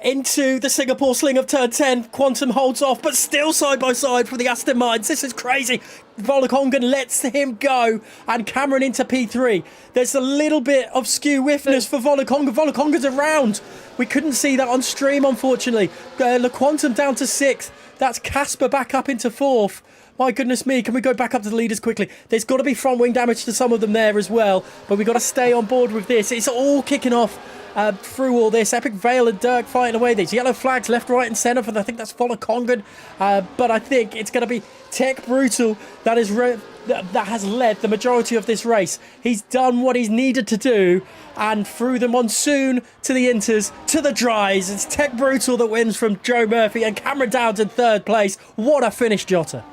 Into the Singapore sling of turn 10. Quantum holds off, but still side by side for the Aston Martins. This is crazy. Volokongan lets him go, and Cameron into P3. There's a little bit of skew whiffness for Volokongan. Volokongan's around. We couldn't see that on stream, unfortunately. LeQuantum down to 6th. That's Casper back up into 4th. My goodness me, can we go back up to the leaders quickly? There's got to be front wing damage to some of them there as well, but we've got to stay on board with this. It's all kicking off through all this. Epic Vale and Dirk fighting away. These yellow flags left, right and centre for, I think that's Volokongan, but I think it's going to be Tech Brutal that has led the majority of this race. He's done what he's needed to do, and through the monsoon to the inters to the dries, it's Tech Brutal that wins from Joe Murphy, and Cameron Downs in 3rd place. What a finish, Jota.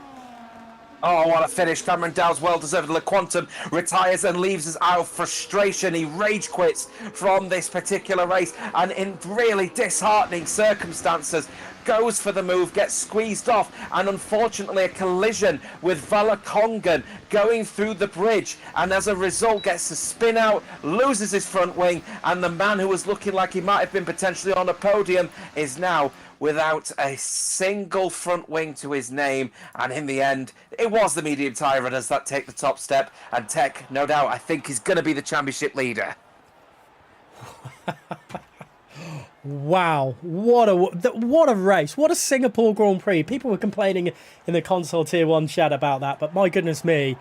Oh, what a finish. Cameron Dow's well-deserved. LeQuantum retires and leaves us out of frustration. He rage quits from this particular race, and in really disheartening circumstances, goes for the move, gets squeezed off, and unfortunately a collision with Volokongan going through the bridge, and as a result gets to spin out, loses his front wing, and the man who was looking like he might have been potentially on a podium is now without a single front wing to his name. And in the end, it was the medium tyre runners that take the top step, and Tech, no doubt, I think is going to be the championship leader. Wow, what a race. What a Singapore Grand Prix. People were complaining in the console tier 1 chat about that, but my goodness me,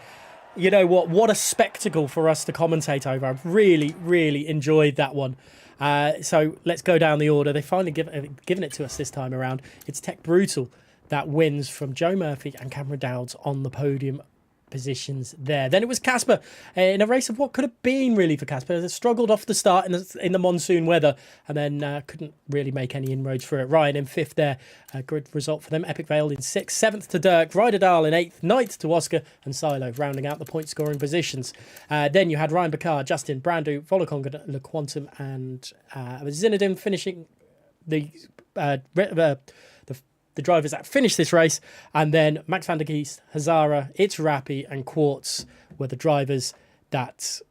you know what a spectacle for us to commentate over. I've really, really enjoyed that one. So let's go down the order. They finally given it to us this time around. It's Tech Brutal that wins from Joe Murphy and Cameron Dowds on the podium positions there. Then it was Casper in a race of what could have been really for Casper. They struggled off the start in the monsoon weather, and then couldn't really make any inroads for it. Ryan in 5th there. A good result for them. Epic Vale in 6th. 7th to Dirk. Ryder Dahl in 8th. 9th to Oscar and Silo rounding out the point scoring positions. Then you had Ryan Bakar, Justin, Brandu, Volokongan, LeQuantum and Zinedine finishing the drivers that finished this race, and then Max van der Geest, Hazara, It's Rappy and Quartz were the drivers that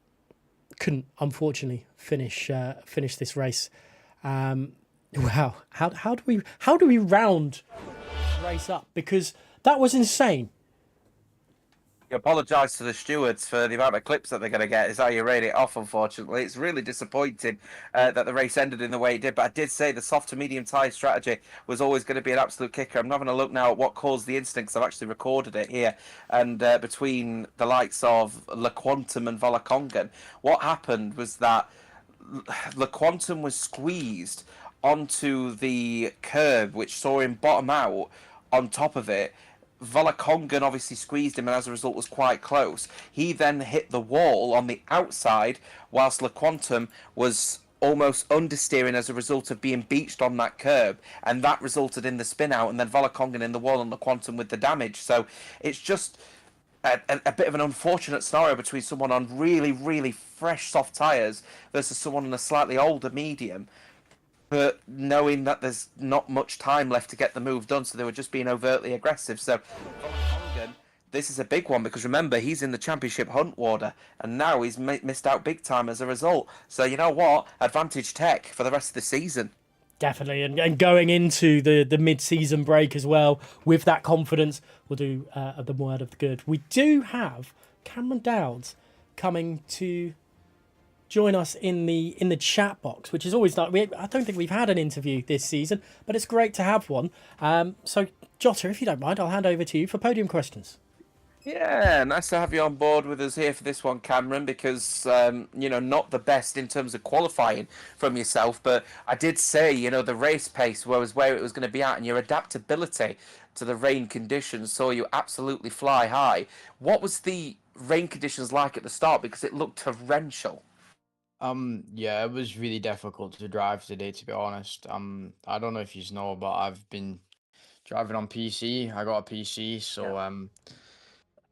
couldn't unfortunately finish this race. Wow, how do we round this race up, because that was insane. You apologise to the stewards for the amount of clips that they're going to get. Is how you rate it off, unfortunately. It's really disappointing that the race ended in the way it did. But I did say the soft to medium tyre strategy was always going to be an absolute kicker. I'm having a look now at what caused the incident, because I've actually recorded it here. And between the likes of LeQuantum and Volokongan, what happened was that LeQuantum was squeezed onto the curb, which saw him bottom out on top of it. Volokongan obviously squeezed him, and as a result was quite close. He then hit the wall on the outside, whilst LeQuantum was almost understeering as a result of being beached on that curb, and that resulted in the spin out, and then Volokongan in the wall and LeQuantum with the damage. So it's just a bit of an unfortunate scenario between someone on really, really fresh soft tyres versus someone on a slightly older medium. But knowing that there's not much time left to get the move done, so they were just being overtly aggressive. So this is a big one, because remember, he's in the championship hunt water, and now he's missed out big time as a result. So you know what? Advantage Tech for the rest of the season. Definitely, and going into the mid-season break as well with that confidence, we'll do the word of the good. We do have Cameron Dowds coming to join us in the chat box, which is always like, I don't think we've had an interview this season, but it's great to have one. So Jota, if you don't mind, I'll hand over to you for podium questions. Yeah, nice to have you on board with us here for this one, Cameron, because, not the best in terms of qualifying from yourself, but I did say, the race pace was where it was going to be at, and your adaptability to the rain conditions saw you absolutely fly high. What was the rain conditions like at the start? Because it looked torrential. Yeah, it was really difficult to drive today, to be honest. I don't know if you know, but I've been driving on PC. I got a PC, so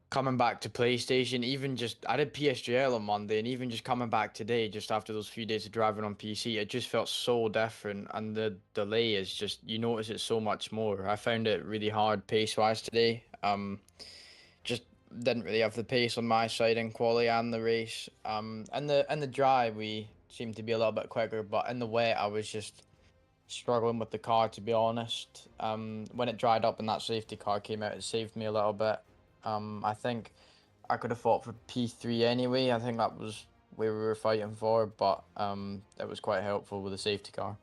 coming back to PlayStation, even just I did PSGL on Monday, and even just coming back today, just after those few days of driving on PC, it just felt so different, and the delay is just you notice it so much more. I found it really hard pace-wise today. Just didn't really have the pace on my side in quali and the race. And the dry we seemed to be a little bit quicker, but in the wet I was just struggling with the car, to be honest. When it dried up and that safety car came out, it saved me a little bit. I think I could have fought for P3 anyway. I think that was where we were fighting for, but it was quite helpful with the safety car.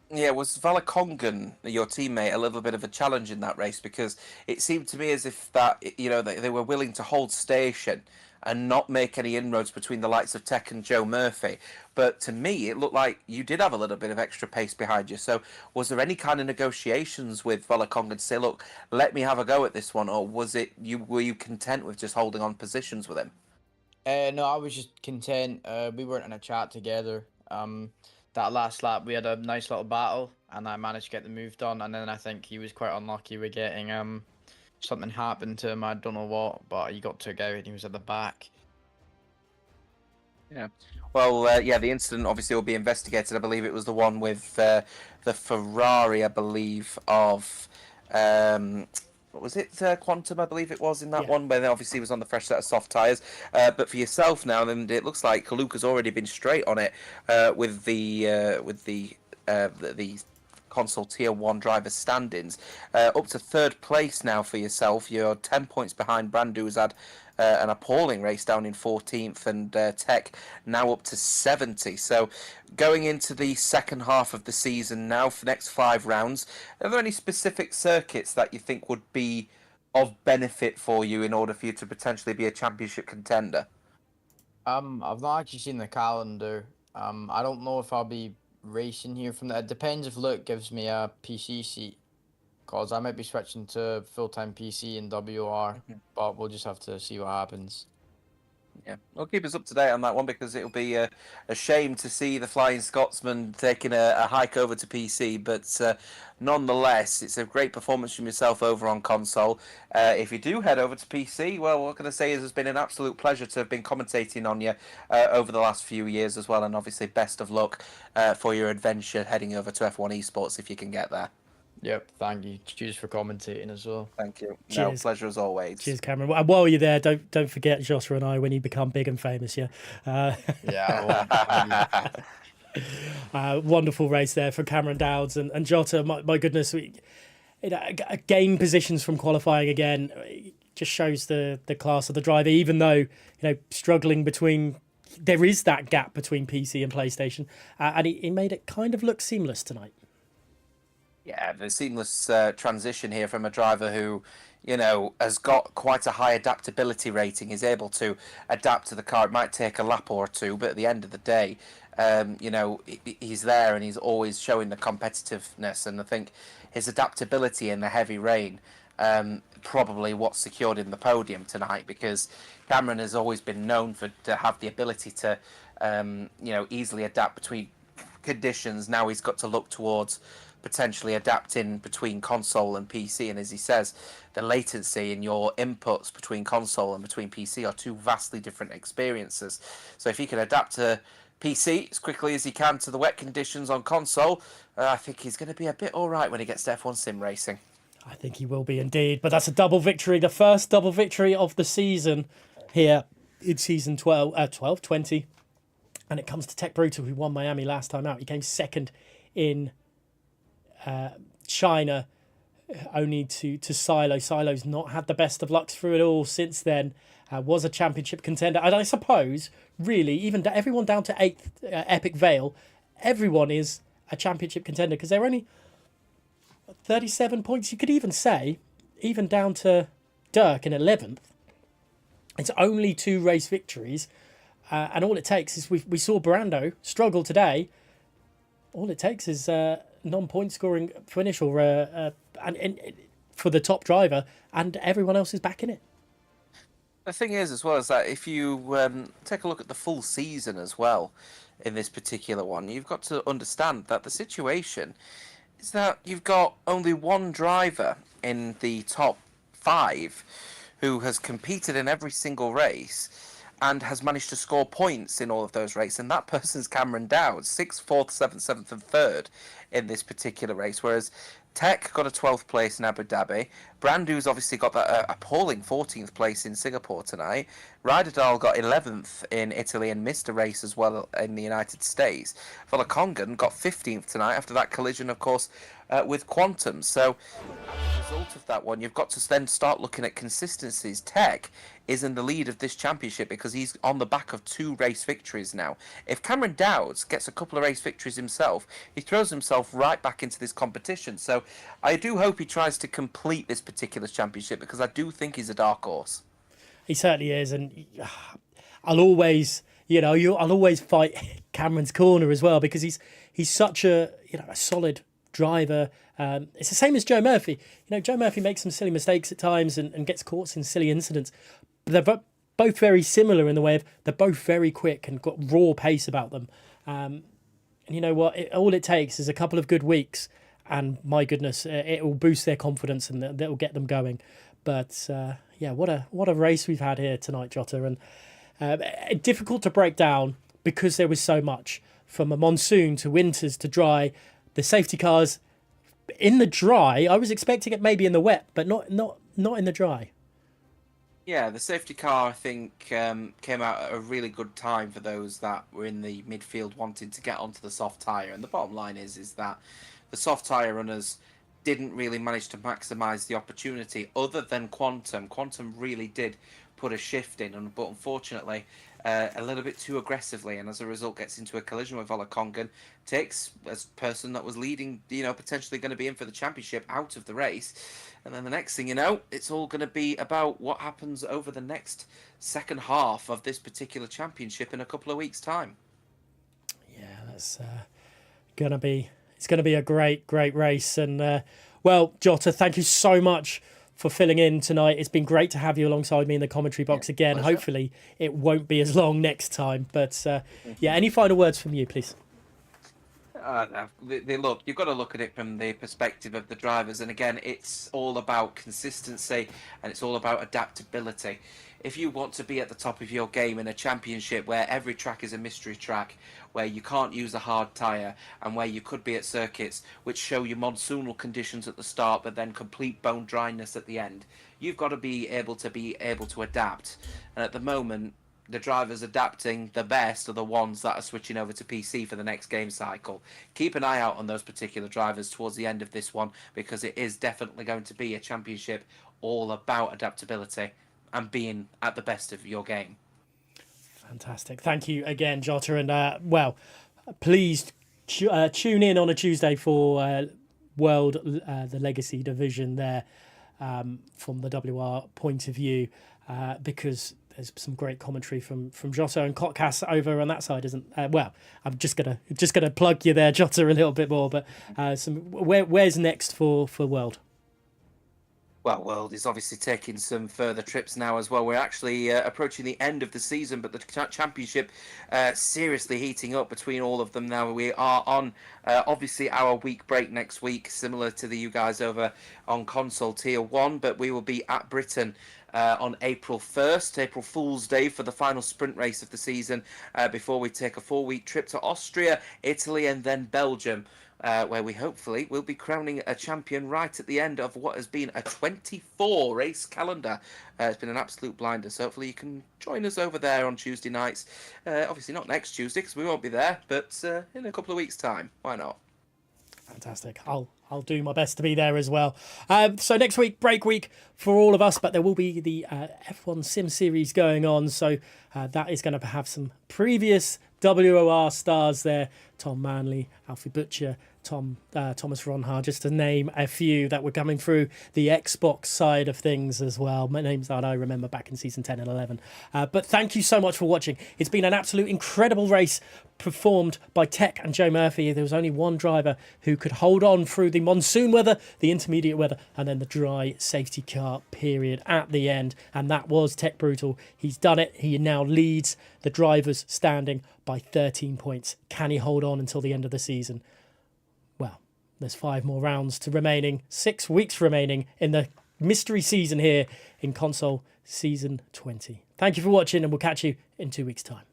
Yeah, was Valakongan, your teammate, a little bit of a challenge in that race? Because it seemed to me as if that, they were willing to hold station and not make any inroads between the likes of Tech and Joe Murphy. But to me, it looked like you did have a little bit of extra pace behind you. So was there any kind of negotiations with Valakongan to say, look, let me have a go at this one? Or were you content with just holding on positions with him? No, I was just content. We weren't in a chat together. That last lap we had a nice little battle, and I managed to get the move done. And then I think he was quite unlucky with getting something happened to him. I don't know what, but he got took out and he was at the back. Yeah. Well, yeah, the incident obviously will be investigated. I believe it was the one with the Ferrari, I believe, of what was it? Quantum, I believe it was in that Yeah. one, where they obviously was on the fresh set of soft tyres. But for yourself now, then it looks like Luca's already been straight on it with the console tier 1 driver standings, up to third place now for yourself. You're 10 points behind Brandu, who's had an appalling race down in 14th, and Tech now up to 70. So going into the second half of the season now for the next 5 rounds, are there any specific circuits that you think would be of benefit for you in order for you to potentially be a championship contender? I've not actually seen the calendar. I don't know if I'll be racing here from that. It depends if Luke gives me a PC seat, cause I might be switching to full-time PC and WOR, but we'll just have to see what happens. Yeah, well, keep us up to date on that one, because it'll be a shame to see the Flying Scotsman taking a hike over to PC. But nonetheless, it's a great performance from yourself over on console. If you do head over to PC, well, what can I say is it's been an absolute pleasure to have been commentating on you over the last few years as well. And obviously, best of luck for your adventure heading over to F1 Esports if you can get there. Yep, thank you. Cheers for commentating as well. Thank you. Cheers. No, pleasure as always. Cheers, Cameron. And while you're there, don't forget Joshua and I when you become big and famous. Yeah. Yeah. Wonderful race there for Cameron Dowds and Jota. My goodness, game positions from qualifying again just shows the class of the driver. Even though struggling between, there is that gap between PC and PlayStation, and he made it kind of look seamless tonight. Yeah, the seamless transition here from a driver who, has got quite a high adaptability rating, is able to adapt to the car. It might take a lap or two, but at the end of the day, he's there and he's always showing the competitiveness. And I think his adaptability in the heavy rain, probably what secured him the podium tonight, because Cameron has always been known to have the ability to, easily adapt between conditions. Now he's got to look towards potentially adapting between console and PC, and as he says, the latency in your inputs between console and between PC are two vastly different experiences. So if he can adapt to PC as quickly as he can to the wet conditions on console, I think he's going to be a bit alright when he gets to F1 sim racing. I think he will be indeed, but that's a double victory, the first double victory of the season here in season 20, and it comes to Tech Brutal, who won Miami last time out. He came second in China, only to Silo. Silo's not had the best of luck through it all since then. Was a championship contender, and I suppose really even everyone down to 8th, Epic Vale, everyone is a championship contender, because they're only 37 points. You could even say, even down to Dirk in 11th, it's only 2 race victories, and all it takes is we saw Brando struggle today. All it takes is non-point scoring finish or and for the top driver, and everyone else is back in it. The thing is, as well, is that if you take a look at the full season as well in this particular one, you've got to understand that the situation is that you've got only one driver in the top 5 who has competed in every single race and has managed to score points in all of those races. And that person's Cameron Dowd, 6th, 4th, 7th, 7th, and 3rd in this particular race. Whereas Tech got a 12th place in Abu Dhabi. Brandu's obviously got that appalling 14th place in Singapore tonight. Ryderdal got 11th in Italy and missed a race as well in the United States. Volakongan got 15th tonight after that collision, of course, with Quantum. So as a result of that one, you've got to then start looking at consistencies. Tech is in the lead of this championship because he's on the back of 2 race victories now. If Cameron Dowds gets a couple of race victories himself, he throws himself right back into this competition. So I do hope he tries to complete this particular championship because I do think he's a dark horse. He certainly is, and I'll always, I'll always fight Cameron's corner as well because he's such a solid driver. It's the same as Joe Murphy. Joe Murphy makes some silly mistakes at times and gets caught in silly incidents. But they're both very similar in the way of they're both very quick and got raw pace about them. And you know what? All it takes is a couple of good weeks, and my goodness, it will boost their confidence and that will get them going. But what a race we've had here tonight, Jota, and difficult to break down because there was so much from a monsoon to winters to dry. The safety cars in the dry. I was expecting it maybe in the wet, but not in the dry. Yeah, the safety car, I think, came out at a really good time for those that were in the midfield wanting to get onto the soft tyre. And the bottom line is that the soft tyre runners didn't really manage to maximise the opportunity other than Quantum. Quantum really did put a shift in, but unfortunately a little bit too aggressively, and as a result gets into a collision with Volakongan, takes a person that was leading, potentially going to be in for the championship out of the race. And then the next thing you know, it's all going to be about what happens over the next second half of this particular championship in a couple of weeks' time. Yeah, that's going to be a great race. And, well, Jota, thank you so much for filling in tonight. It's been great to have you alongside me in the commentary box again. Pleasure. Hopefully it won't be as long next time. But, any final words from you, please? Look, you've got to look at it from the perspective of the drivers, and again, it's all about consistency and it's all about adaptability. If you want to be at the top of your game in a championship where every track is a mystery track, where you can't use a hard tyre, and where you could be at circuits which show you monsoonal conditions at the start but then complete bone dryness at the end, you've got to be able to adapt. And at the moment, the drivers adapting the best are the ones that are switching over to PC for the next game cycle. Keep an eye out on those particular drivers towards the end of this one, because it is definitely going to be a championship all about adaptability and being at the best of your game. Fantastic. Thank you again, Jota. And, please tune in on a Tuesday for World, the Legacy Division there from the WR point of view, because there's some great commentary from Jota and Kotkas over on that side, isn't? I'm just gonna plug you there, Jota, a little bit more. But where's next for World? Well, World is obviously taking some further trips now as well. We're actually approaching the end of the season, but the championship seriously heating up between all of them now. We are on, obviously, our week break next week, similar to you guys over on Console Tier 1, but we will be at Britain on April 1st, April Fool's Day, for the final sprint race of the season, before we take a 4-week trip to Austria, Italy, and then Belgium, where we hopefully will be crowning a champion right at the end of what has been a 24-race calendar. It's been an absolute blinder, so hopefully you can join us over there on Tuesday nights. Obviously not next Tuesday, because we won't be there, but in a couple of weeks' time. Why not? Fantastic. I'll do my best to be there as well. So next week, break week for all of us, but there will be the F1 Sim Series going on. So that is going to have some previous WOR stars there. Tom Manley, Alfie Butcher, Thomas Ronhard, just to name a few that were coming through the Xbox side of things as well. My names that I remember back in season 10 and 11. But thank you so much for watching. It's been an absolute incredible race performed by Tech and Joe Murphy. There was only one driver who could hold on through the monsoon weather, the intermediate weather, and then the dry safety car period at the end. And that was Tech Brutal. He's done it. He now leads the drivers standing by 13 points. Can he hold on until the end of the season? Well, there's 5 more rounds to remaining, 6 weeks remaining in the mystery season here in console season 20. Thank you for watching, and we'll catch you in 2 weeks' time.